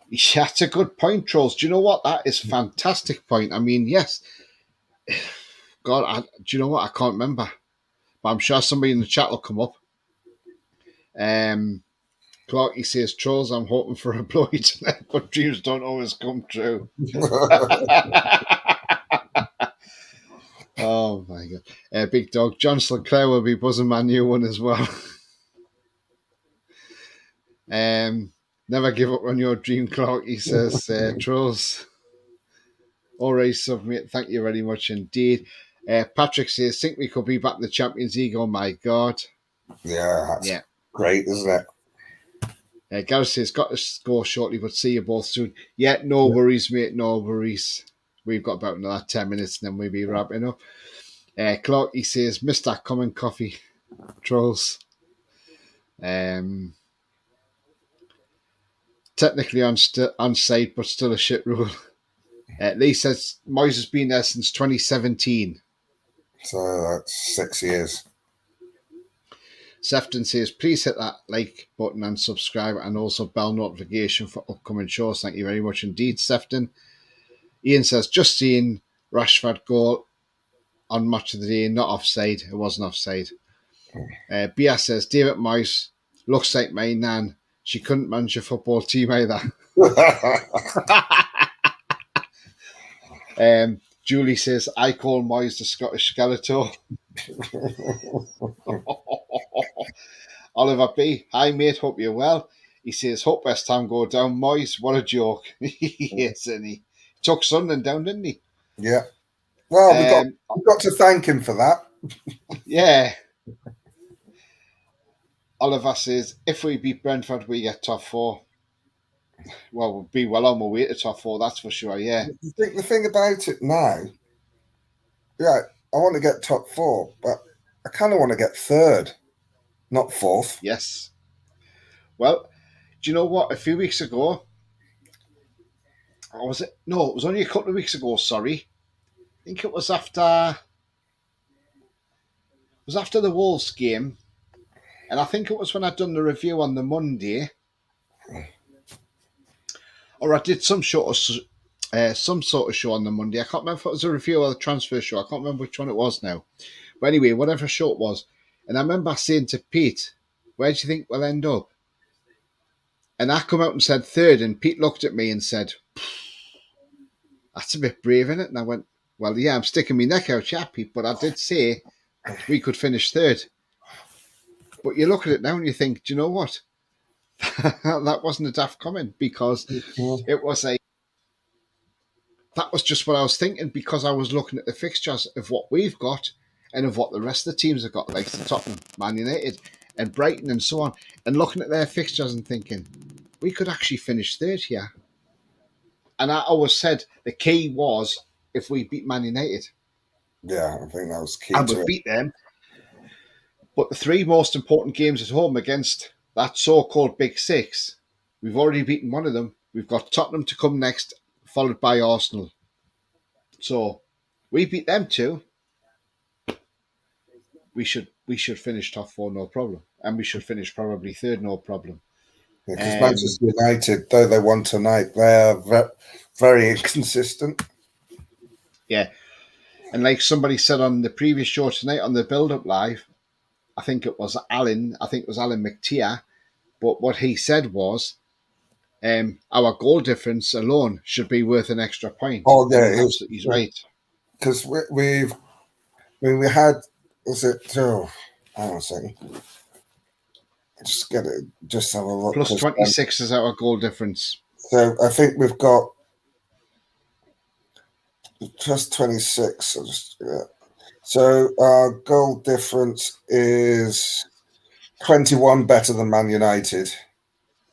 Yeah, that's a good point, Trolls. Do you know what? That is a fantastic point. I mean, yes. God, do you know what? I can't remember. But I'm sure somebody in the chat will come up. Clarky says, Trolls, I'm hoping for a blowy tonight, but dreams don't always come true. Oh my God. Big Dog. John Sinclair will be buzzing my new one as well. Never give up on your dream, Clark, he says. Trolls. Alright, submit. Thank you very much indeed. Patrick says, think we could be back in the Champions League. Oh my God. Yeah, that's great, isn't it? Gareth says, got to score shortly, but see you both soon. Yeah, no worries, mate. No worries. We've got about another 10 minutes and then we'll be wrapping up. Clark, he says, missed that common coffee. Trolls. Technically onside, but still a shit rule. Lee says Moyes has been there since 2017. So that's 6 years. Sefton says, please hit that like button and subscribe and also bell notification for upcoming shows. Thank you very much indeed, Sefton. Ian says, just seeing Rashford goal on match of the day, not offside. It wasn't offside. Bia says, David Moyes looks like my nan. She couldn't manage a football team either. Julie says, I call Moyes the Scottish Skeletor. Oliver B, hi mate, hope you're well. He says, hope West Ham go down. Moyes, what a joke. Yes, and he took Sunderland down, didn't he? Yeah. Well, we've got to thank him for that. Yeah. Oliver says, if we beat Brentford, we get top four. Well, we'll be well on our way to top four, that's for sure, yeah. I think the thing about it now, I want to get top four, but I kind of want to get third, not fourth. Yes. Well, do you know what? A few weeks ago, or was it? No, it was only a couple of weeks ago, sorry. I think it was after the Wolves game. And I think it was when I'd done the review on the Monday. Or I did some sort of show on the Monday. I can't remember if it was a review or a transfer show. I can't remember which one it was now. But anyway, whatever show it was. And I remember saying to Pete, where do you think we'll end up? And I come out and said third, and Pete looked at me and said, that's a bit brave, isn't it? And I went, well, yeah, I'm sticking my neck out, yeah, Pete, but I did say we could finish third. But you look at it now and you think, do you know what? That wasn't a daft comment, because that was just what I was thinking, because I was looking at the fixtures of what we've got and of what the rest of the teams have got, like the Tottenham, Man United and Brighton and so on, and looking at their fixtures and thinking, we could actually finish third here. And I always said the key was if we beat Man United. Yeah, I think that was key. And we beat them. But the three most important games at home against that so-called Big Six, we've already beaten one of them. We've got Tottenham to come next, followed by Arsenal. So we beat them too. We should finish top four, no problem. And we should finish probably third, no problem. Because Manchester United, though they won tonight, they're very inconsistent. Yeah. And like somebody said on the previous show tonight on the build-up live, I think it was Alan McTeer, but what he said was our goal difference alone should be worth an extra point. Oh, yeah. He's right. Because we had, was it, hang on a second. Just have a look. Plus 26 is our goal difference. So I think we've got plus 26. So our goal difference is 21 better than Man United,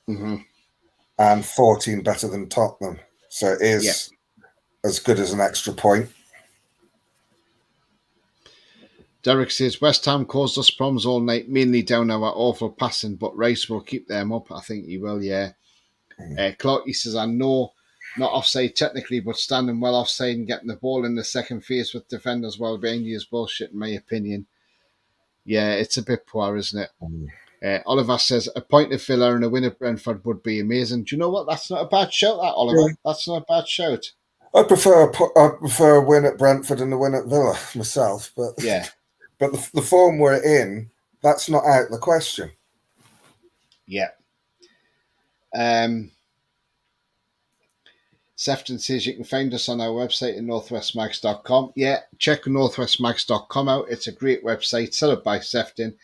and 14 better than Tottenham. So it is as good as an extra point. Derek says, West Ham caused us problems all night, mainly down our awful passing, but Rice will keep them up. I think he will, yeah. Clark, he says, I know, not offside technically, but standing well offside and getting the ball in the second phase with defenders well behind you is bullshit, in my opinion. Yeah, it's a bit poor, isn't it? Oliver says, a point of Villa and a win at Brentford would be amazing. Do you know what? That's not a bad shout, that, Oliver. Yeah. That's not a bad shout. I prefer a win at Brentford and a win at Villa myself, but yeah. But the form we're in, that's not out of the question. Yeah. Sefton says you can find us on our website at northwestmags.com. Yeah, check northwestmags.com out. It's a great website, set up by Sefton.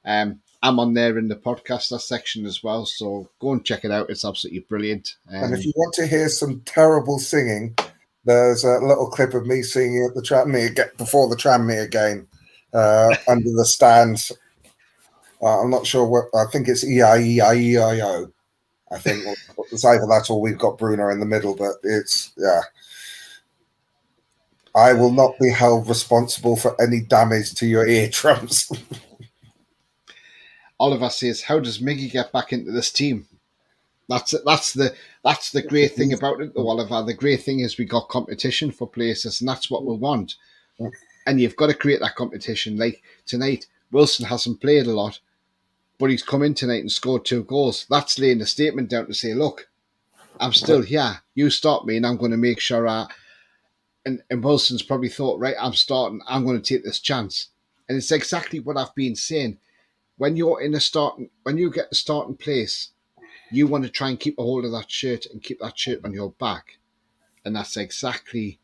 I'm on there in the podcaster section as well, so go and check it out. It's absolutely brilliant. And if you want to hear some terrible singing, there's a little clip of me singing at the Tranmere before the Tranmere game under the stands. I'm not sure what. I think it's E-I-E-I-E-I-O. I think it's either that or we've got Bruno in the middle, but it's I will not be held responsible for any damage to your eardrums. Oliver says, "How does Miggy get back into this team?" That's the great thing about it, though, Oliver. The great thing is we got competition for places, and that's what we want. And you've got to create that competition. Like tonight, Wilson hasn't played a lot, but he's come in tonight and scored 2 goals. That's laying a statement down to say, look, I'm still here. You stop me, and I'm going to make sure And Wilson's probably thought, right, I'm starting. I'm going to take this chance. And it's exactly what I've been saying. When you get the starting place, you want to try and keep a hold of that shirt and keep that shirt on your back. And that's exactly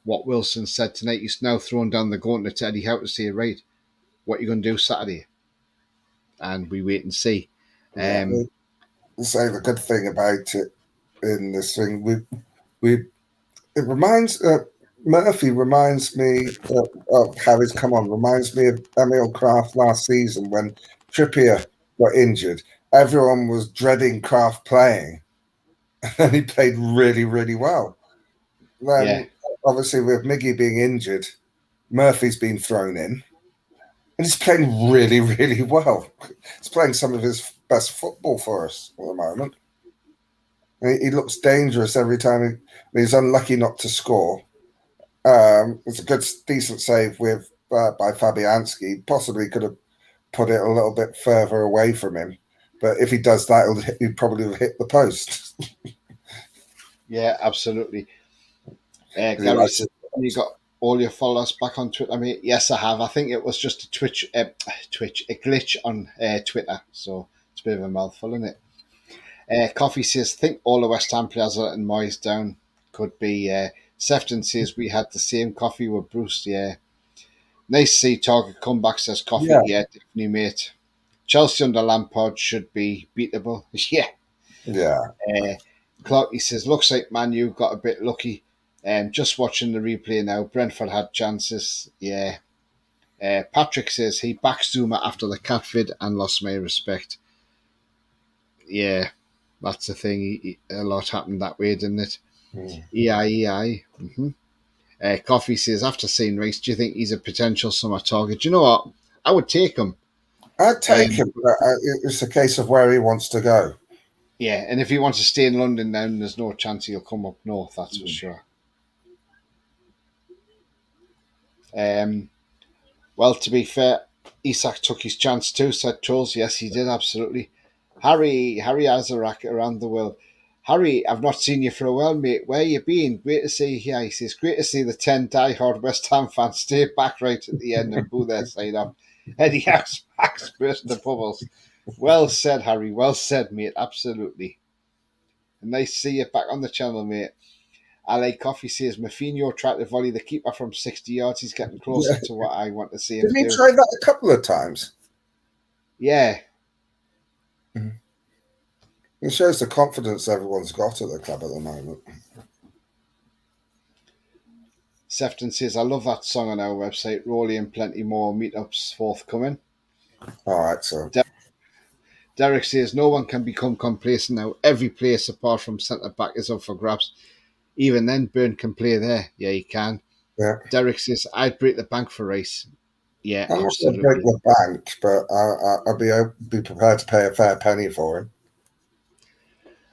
what Wilson said tonight. He's now thrown down the gauntlet to Eddie Howe to say, right, what are you going to do Saturday? And we wait and see. Say the good thing about it in this thing, it reminds Murphy reminds me of Harry's come on. Reminds me of Emil Kraft last season when Trippier got injured. Everyone was dreading Kraft playing, and he played really, really well. Then, obviously, with Miggy being injured, Murphy's been thrown in, and he's playing really, really well. He's playing some of his best football for us at the moment. He looks dangerous every time. He's unlucky not to score. It's a good, decent save by Fabianski. Possibly could have put it a little bit further away from him, but if he does that, he'll probably hit the post. Yeah, absolutely. Gary says, you got all your followers back on Twitter, mate? Yes, I have. I think it was just a glitch on Twitter, so it's a bit of a mouthful, isn't it? Coffee says, think all the West Ham players are letting Moyes down. Could be. Sefton says, we had the same coffee with Bruce, yeah. Nice to see Target comeback, says Coffee. Yeah, definitely, mate. Chelsea under Lampard should be beatable. Yeah. Clarky says, looks like Man U got a bit lucky. Just watching the replay now, Brentford had chances. Yeah. Patrick says, he backed Zuma after the cat vid and lost my respect. Yeah, that's the thing. A lot happened that way, didn't it? EI. Mm-hmm. Coffee says, after seeing Rice, do you think he's a potential summer target? Do you know what? I would take him. I'd take him, but it's a case of where he wants to go. Yeah, and if he wants to stay in London now, there's no chance he'll come up north, that's for sure. Well, to be fair, Isak took his chance too, said Charles. Yes, he did, absolutely. Harry Azarak around the world. Harry, I've not seen you for a while, mate. Where you been? Great to see you here. He says, great to see the 10 diehard West Ham fans stay back right at the end and boo their side up. Eddie House, Max burst the bubbles. Well said, Harry. Well said, mate. Absolutely. Nice to see you back on the channel, mate. LA Coffee says, Mafinho tried to volley the keeper from 60 yards. He's getting closer to what I want to see him do. Didn't he try that a couple of times? Yeah. Mm-hmm. It shows the confidence everyone's got at the club at the moment. Sefton says, I love that song on our website. Rolly and plenty more meetups forthcoming. All right, so. Derek says, no one can become complacent now. Every place apart from centre-back is up for grabs. Even then, Byrne can play there. Yeah, he can. Yeah. Derek says, I'd break the bank for Rice. Yeah, I'm not going to break the bank, but I'll be prepared to pay a fair penny for him.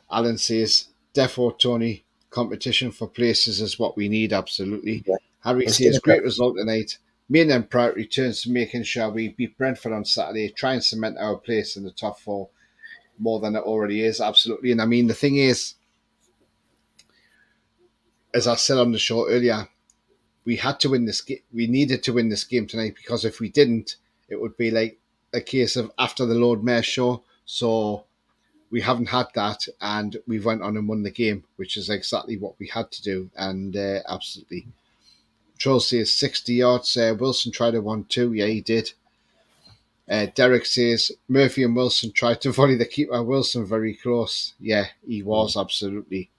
Alan says, defo, Tony, competition for places is what we need, absolutely. Yeah. Harry says, great result tonight. Main and priority turns to making sure we beat Brentford on Saturday, try and cement our place in the top 4 more than it already is, absolutely. And I mean, the thing is, as I said on the show earlier, we had to win this game. We needed to win this game tonight, because if we didn't, it would be like a case of after the Lord Mayor show. So we haven't had that, and we went on and won the game, which is exactly what we had to do. And absolutely, Troll says 60 yards. Wilson tried a 1-2. Yeah, he did. Derek says Murphy and Wilson tried to volley the keeper. Wilson very close. Yeah, he was absolutely.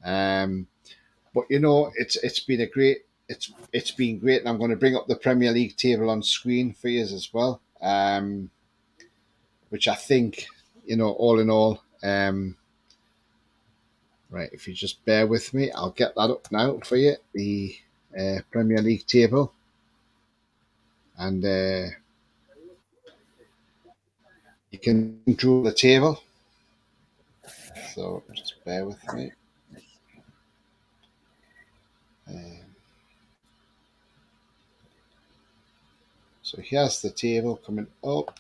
But it's been it's been great, and I'm going to bring up the Premier League table on screen for you as well. Which I think, all in all, right. If you just bear with me, I'll get that up now for you. The Premier League table, and you can control the table. So just bear with me. So here's the table coming up.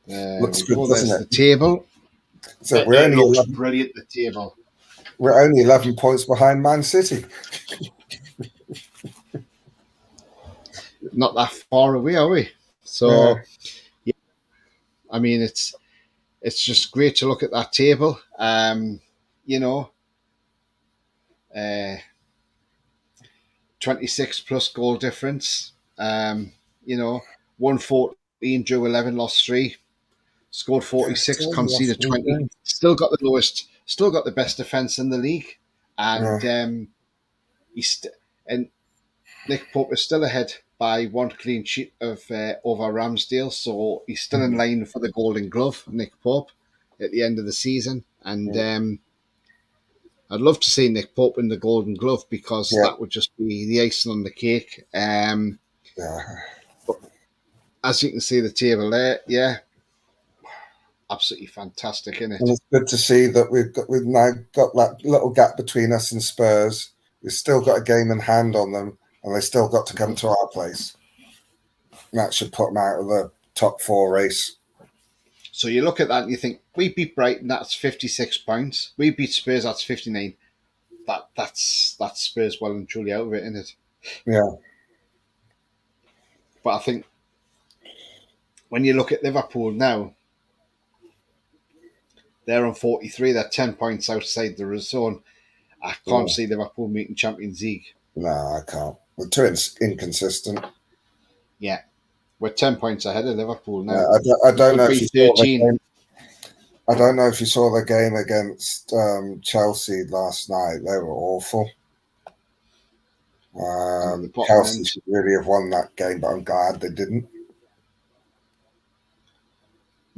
Looks good, doesn't There's it? the table. So it looks brilliant, the table. We're only 11 points behind Man City. Not that far away, are we? So, yeah. I mean, it's just great to look at that table. 26 plus goal difference. 114, drew 11, lost 3. Scored 46, conceded 20. Still got the lowest, still got the best defence in the league. And and Nick Pope is still ahead by 1 clean sheet of over Ramsdale. So he's still in line for the Golden Glove, Nick Pope, at the end of the season. And I'd love to see Nick Pope in the Golden Glove, because that would just be the icing on the cake. But as you can see the table there, absolutely fantastic, isn't it? And it's good to see that we've now got that little gap between us and Spurs. We've still got a game in hand on them, and they still got to come to our place. And that should put them out of the top 4 race. So you look at that and you think, we beat Brighton, that's 56 points. We beat Spurs, that's 59. That's Spurs well and truly out of it, isn't it? Yeah. But I think when you look at Liverpool now, they're on 43. They're 10 points outside the zone. I can't see Liverpool meeting Champions League. No, I can't. We're too inconsistent. Yeah. We're 10 points ahead of Liverpool now. I don't know if you saw the game. I don't know if you saw the game against Chelsea last night. They were awful. Chelsea should really have won that game, but I'm glad they didn't.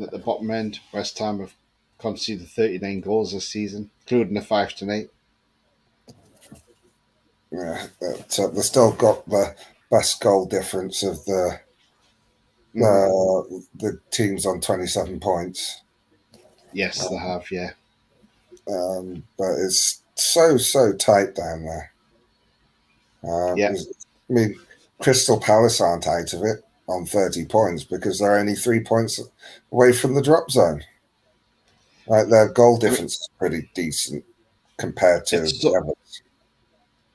At the bottom end, West Ham have conceded 39 goals this season, including the 5 tonight. Yeah, but they've still got the best goal difference of the teams on 27 points. Yes, they have, yeah. But it's so tight down there. I mean, Crystal Palace aren't out of it on 30 points because they're only 3 points away from the drop zone. Like, their goal difference is pretty decent compared to the others.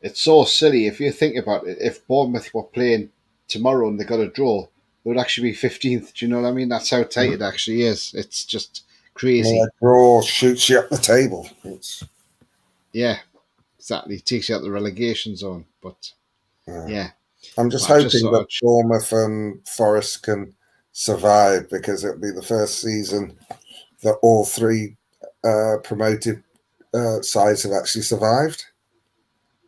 It's so silly if you think about it. If Bournemouth were playing tomorrow and they got a draw, they would actually be 15th. Do you know what I mean? That's how tight it actually is. It's just crazy. A draw shoots you up the table. Yeah, exactly. It takes you out the relegation zone. But yeah. I'm just hoping that Bournemouth and Forest can survive, because it'll be the first season that all 3 promoted sides have actually survived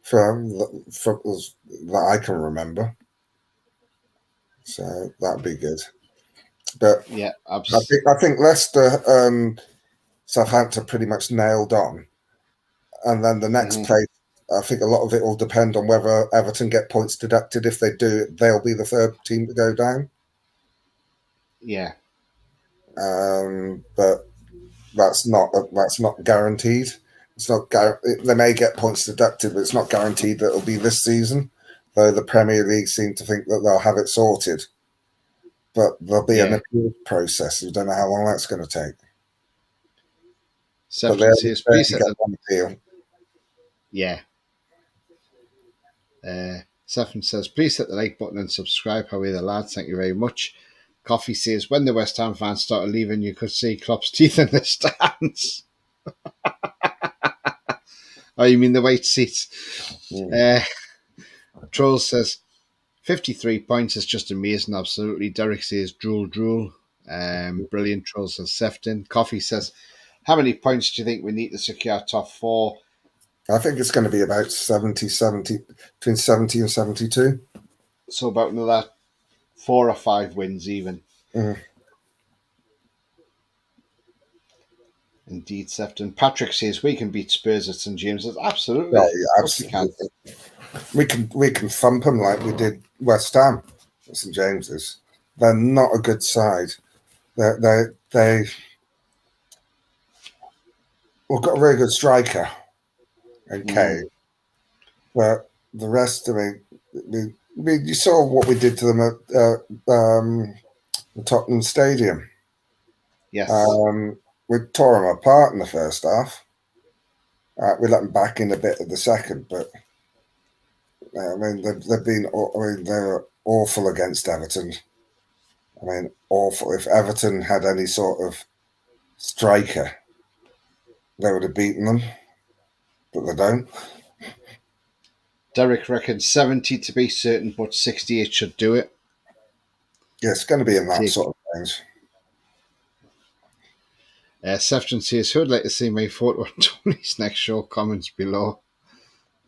from that I can remember. So that'd be good. But yeah, absolutely. I think Leicester, Southampton pretty much nailed on, and then the next place, I think a lot of it will depend on whether Everton get points deducted. If they do, they'll be the 3rd team to go down. Yeah. But that's not guaranteed. It's not they may get points deducted, but it's not guaranteed that it'll be this season. Though the Premier League seem to think that they'll have it sorted, but there'll be an appeal process. We don't know how long that's going to take. But they'll get one appeal. Yeah. Sefton says, please hit the like button and subscribe. How are you, the lads? Thank you very much. Coffee says, when the West Ham fans started leaving, you could see Klopp's teeth in the stands. Oh, you mean the white seats? Troll says, 53 points is just amazing, absolutely. Derek says, drool. Brilliant. Troll says, Sefton. Coffee says, how many points do you think we need to secure top 4? I think it's going to be about 70, between 70 and 72. So about another 4 or 5 wins even. Indeed, Sefton. Patrick says, we can beat Spurs at St James's. Absolutely. Yeah, absolutely. We can thump them like we did West Ham at St James's. They're not a good side. We've got a very good striker and Kane, but the rest of it, you saw what we did to them at the Tottenham Stadium. Yes. We tore them apart in the first half. We let them back in a bit at the second, but I mean, they're awful against Everton. I mean, awful. If Everton had any sort of striker, they would have beaten them, but they don't. Derek reckons 70 to be certain, but 68 should do it. Yeah, it's going to be in that sort of range. Sefton says, who'd like to see my photo on Tony's next show? Comments below.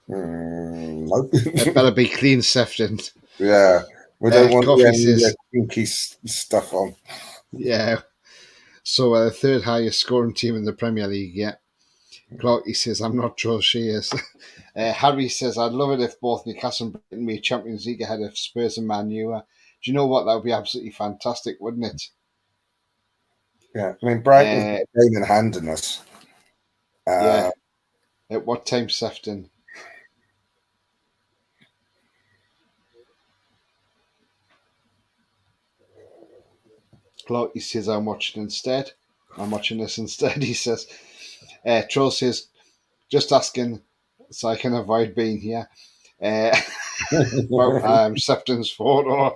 Nope. It better be clean, Sefton. Yeah, we don't want any kinky stuff on. Yeah. So the third highest scoring team in the Premier League, yeah. Clarky says, I'm not sure she is. Harry says, I'd love it if both Newcastle and Brighton made Champions League ahead of Spurs and Man U. Do you know what? That would be absolutely fantastic, wouldn't it? Yeah, I mean, Brighton's got a game in hand in us. Yeah. At what time, Sefton? Clarky says, I'm watching this instead, he says. Troll says, just asking so I can avoid being here. About Sefton's photo.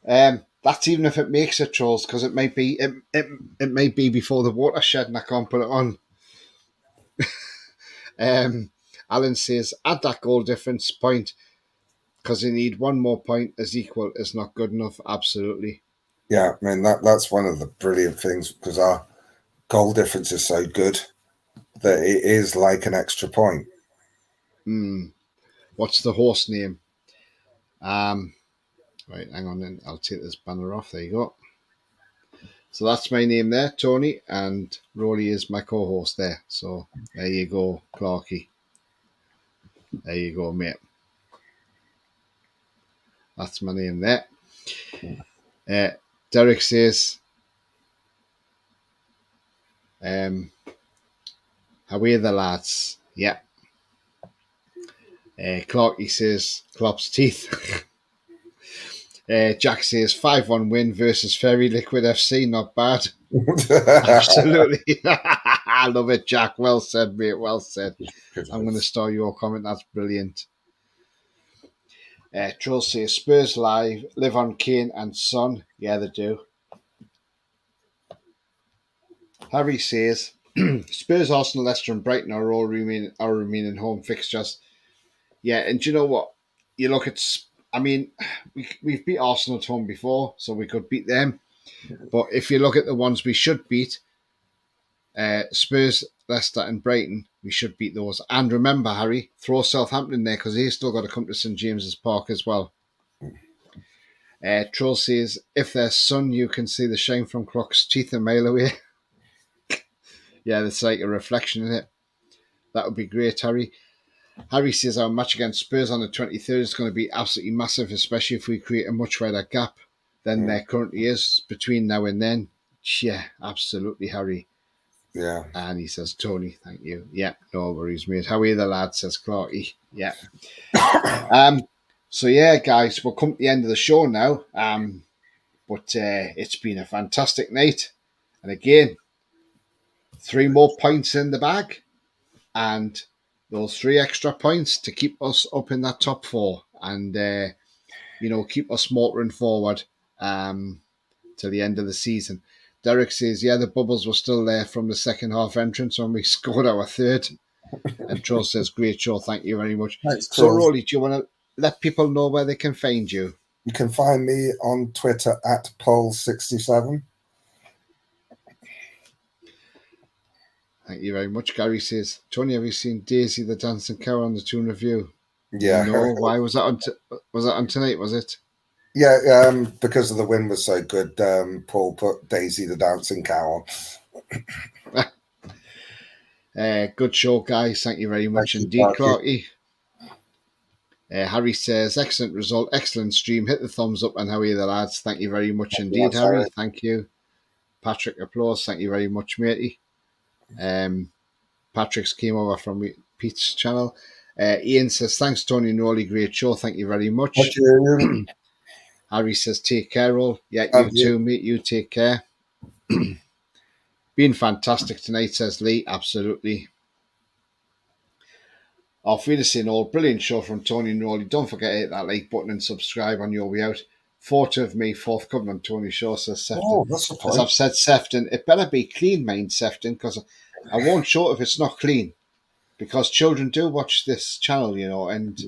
That's even if it makes it, Trolls, because it might be it may be before the watershed and I can't put it on. Alan says, add that goal difference point because you need one more point as equal is not good enough. Absolutely. Yeah, I mean that's one of the brilliant things because our goal difference is so good that it is like an extra point. What's the horse name? Right, hang on then. I'll take this banner off. There you go. So that's my name there, Tony, and Rolly is my co-host there. So there you go, Clarky. There you go, mate. That's my name there. Derek says, how are the lads? Yeah. Clarky says, Klopp's teeth. Jack says 5-1 win versus Fairy Liquid FC, not bad. Absolutely. I love it, Jack. Well said, mate. Well said. I'm going to store your comment. That's brilliant. Troll says Spurs live on Kane and Son. Yeah, they do. Harry says Spurs, Arsenal, Leicester, and Brighton are all remaining home fixtures. Yeah, and do you know what? You look at. I mean, we've beat Arsenal at home before, so we could beat them. But if you look at the ones we should beat, Spurs, Leicester and Brighton, we should beat those. And remember, Harry, throw Southampton there because they've still got to come to St James's Park as well. Troll says, if there's sun, you can see the shine from Klopp's teeth a mile away. Yeah, it's like a reflection in it. That would be great, Harry. Harry says our match against Spurs on the 23rd is going to be absolutely massive, especially if we create a much wider gap than there currently is between now and then. Yeah, absolutely, Harry. Yeah. And he says, Tony, thank you. Yeah, no worries, mate. How are you, the lad, says Clarky. Yeah. So, yeah, guys, we'll come to the end of the show now. But it's been a fantastic night. And again, 3 more points in the bag. And those 3 extra points to keep us up in that top 4 and, keep us motoring forward till the end of the season. Derek says, yeah, the bubbles were still there from the second half entrance when we scored our 3rd. And Troll says, great show, thank you very much. Thanks, so, Rolly, do you want to let people know where they can find you? You can find me on Twitter at Pole67. Thank you very much. Gary says, Tony, have you seen Daisy the Dancing Cow on the Toon Review? Yeah. No, why was that on? Was that on tonight? Was it? Yeah, because of the wind was so good. Paul put Daisy the Dancing Cow on. Good show, guys. Thank you very much indeed, Clarky. Harry says, excellent result, excellent stream. Hit the thumbs up and how are you, the lads? Thank you very much indeed, Harry. Thank you. Patrick, applause. Thank you very much, matey. Patrick's came over from Pete's channel. Ian says, thanks, Tony and Rolly. Great show. Thank you very much. Harry says, take care, all. Yeah, you too, mate. You take care. Been fantastic tonight, says Lee. Absolutely. Auf Wiedersehen, all. Brilliant show from Tony and Rolly. Don't forget to hit that like button and subscribe on your way out. Photo of me forthcoming on Tony Shaw, says Sefton. Oh, that's a point. As I've said, Sefton, it better be clean, mind, Sefton, because I won't show it if it's not clean. Because children do watch this channel, and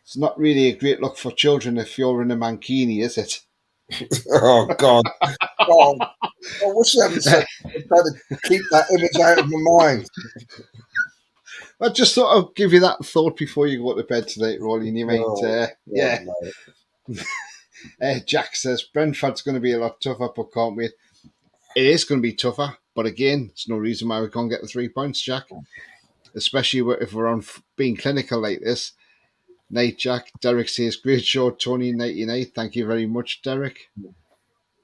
it's not really a great look for children if you're in a mankini, is it? Oh, God. Oh, I wish I hadn't said I'd try to keep that image out of my mind. I just thought I'd give you that thought before you go to bed tonight, Rolly, and you might, yeah. Jack says, Brentford's going to be a lot tougher, but can't wait. It is going to be tougher, but again, there's no reason why we can't get the 3 points, Jack. Especially if we're on being clinical like this. Night, Jack. Derek says, great show, Tony, night. Thank you very much, Derek.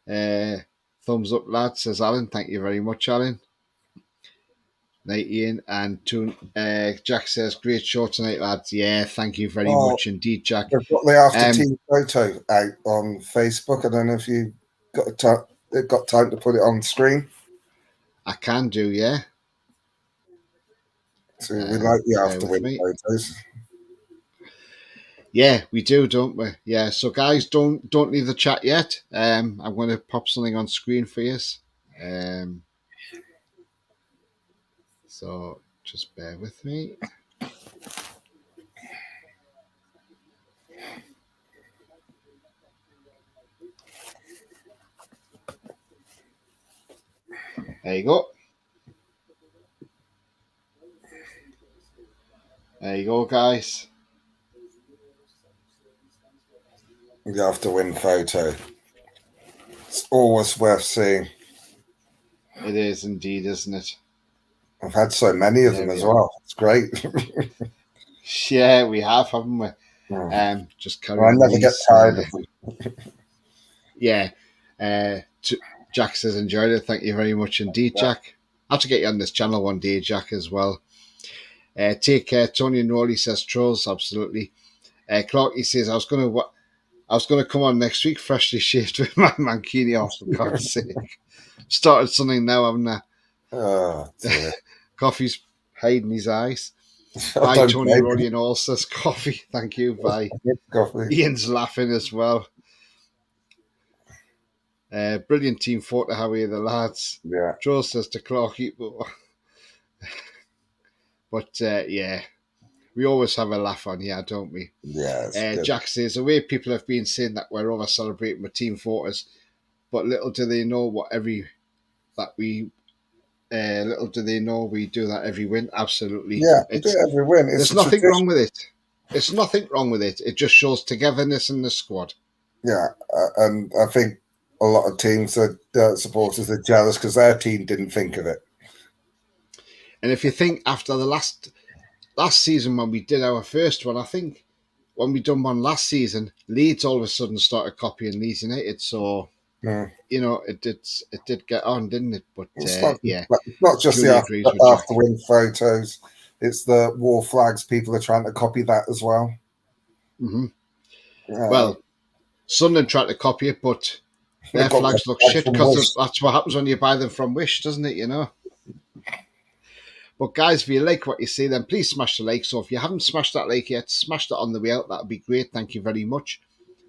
Thumbs up, lad, says Alan. Thank you very much, Alan. Night, Ian. And Jack says, great show tonight, lads. Yeah, thank you very much indeed, Jack. We've got the after-team photo out on Facebook. I don't know if you got time to put it on screen. I can do, yeah. So we like the after-win photos. Yeah, we do, don't we? Yeah. So, guys, don't leave the chat yet. I'm going to pop something on screen for you. So, just bear with me. There you go. There you go, guys. The after-win photo. It's always worth seeing. It is indeed, isn't it? I've had so many of them as well. It's great. Yeah, we have, haven't we? Just carry on. I never get tired of them. Yeah. Jack says, enjoyed it. Thank you very much indeed, Jack. I'll have to get you on this channel one day, Jack, as well. Take care. Tony and Rolly says, trolls, absolutely. Clarky says, I was going to come on next week, freshly shaved with my mankini off, for God's sake. Started something now, haven't I? Oh, dear. Coffee's hiding his eyes. Bye, Tony, Rolly, and all says coffee. Thank you. Bye. Coffee. Ian's laughing as well. Brilliant team photo, how are you, the lads? Yeah. Joe says to Clarky. But yeah, we always have a laugh on here, don't we? Yeah. Jack says, the way people have been saying that we're over celebrating with team photos, but little do they know we do that every win. Absolutely. Yeah, we do it every win. There's nothing wrong with it. There's nothing wrong with it. It just shows togetherness in the squad. Yeah, and I think a lot of teams supporters are jealous because their team didn't think of it. And if you think after the last season when we did our first one, I think when we done one last season, Leeds all of a sudden started copying Leeds United. So, it did get on, didn't it? But it's not just the after-win photos. It's the war flags. People are trying to copy that as well. Mm-hmm. Well, Sunderland tried to copy it, but their flags look shit because that's what happens when you buy them from Wish, doesn't it? But guys, if you like what you see, then please smash the like. So if you haven't smashed that like yet, smash that on the way out. That would be great. Thank you very much.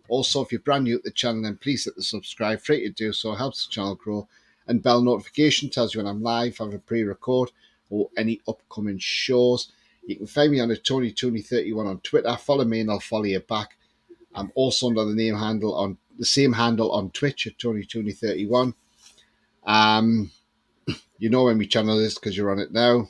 Also, if you're brand new to the channel, then please hit the subscribe. Free to do so. Helps the channel grow. And bell notification tells you when I'm live, have a pre-record, or any upcoming shows. You can find me on TonyTony31 on Twitter. Follow me and I'll follow you back. I'm also under the same handle on Twitch at TonyTony31. You know when my channel is because you're on it now.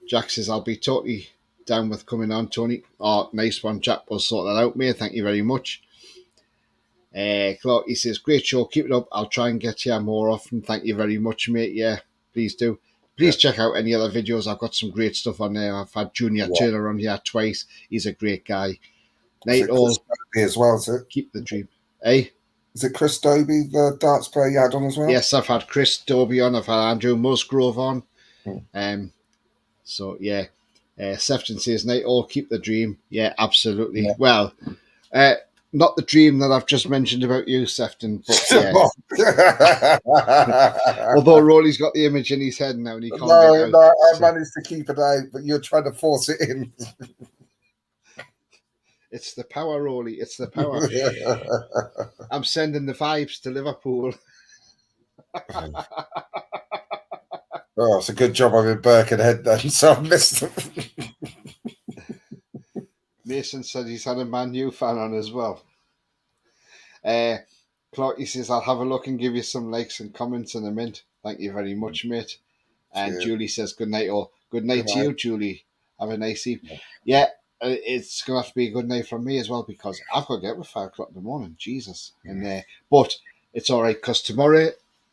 Jack says, I'll be totally down with coming on, Tony. Oh, nice one, Jack. We'll sort that out, mate. Thank you very much. Clark, he says, great show. Keep it up. I'll try and get you more often. Thank you very much, mate. Yeah, please do. Please check out any other videos. I've got some great stuff on there. I've had Junior Turner on here twice. He's a great guy. Night all. As well, is it? Keep the dream. Hey? Is it Chris Dobie, the darts player you had on as well? Yes, I've had Chris Dobie on. I've had Andrew Musgrove on. So, yeah. Sefton says, night all, keep the dream. Yeah, absolutely. Yeah. Well, not the dream that I've just mentioned about you, Sefton, but yeah. Although Rolly's got the image in his head now and he can't get it out. No, I managed to keep it out, but you're trying to force it in. It's the power, Rolly. It's the power. I'm sending the vibes to Liverpool. Oh, it's a good job I'm in Birkenhead then, so I missed them. Mason said he's had a Man U fan on as well. Clark, he says, I'll have a look and give you some likes and comments in a minute. Thank you very much, mate. And Julie says, good night all. Good night to you, Julie. Have a nice evening. Yeah, it's going to have to be a good night from me as well because I've got to get up at 5 o'clock in the morning. Jesus. But it's all right because tomorrow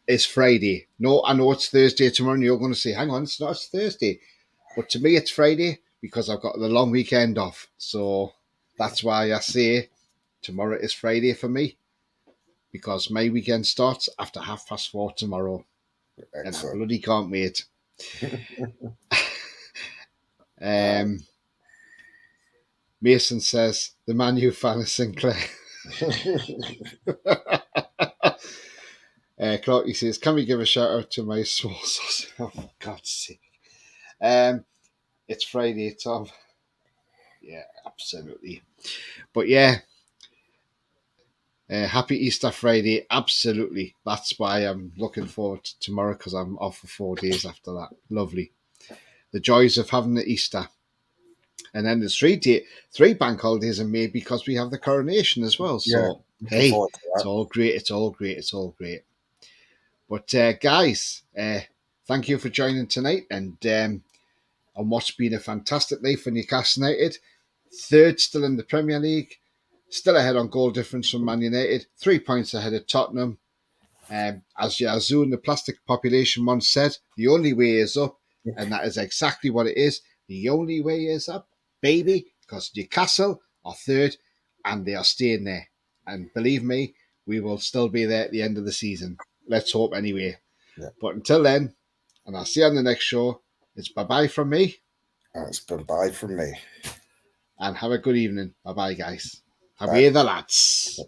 is Friday. No, I know it's Thursday tomorrow and you're going to say, hang on, it's not, it's Thursday. But to me, it's Friday because I've got the long weekend off. So that's why I say tomorrow is Friday for me because my weekend starts after 4:30 tomorrow. Excellent. And I bloody can't wait. Mason says, the Man U fan is Sinclair. Clark, he says, can we give a shout out to my small sausage? Oh, for God's sake. It's Friday, Tom. Yeah, absolutely. But yeah, happy Easter Friday. Absolutely. That's why I'm looking forward to tomorrow because I'm off for 4 days after that. Lovely. The joys of having the Easter. And then there's 3 bank holidays in May because we have the coronation as well. So, hey, it's all great. It's all great. It's all great. But, guys, thank you for joining tonight. And on what's been a fantastic night for Newcastle United. 3rd still in the Premier League. Still ahead on goal difference from Man United. 3 points ahead of Tottenham. As Yazoo and the Plastic Population once said, the only way is up. And that is exactly what it is. The only way is up, baby, because Newcastle are 3rd and they are staying there. And believe me, we will still be there at the end of the season. Let's hope anyway. Yeah. But until then, and I'll see you on the next show, it's bye-bye from me. It's bye-bye from me. And have a good evening. Bye-bye, guys. Have you the lads.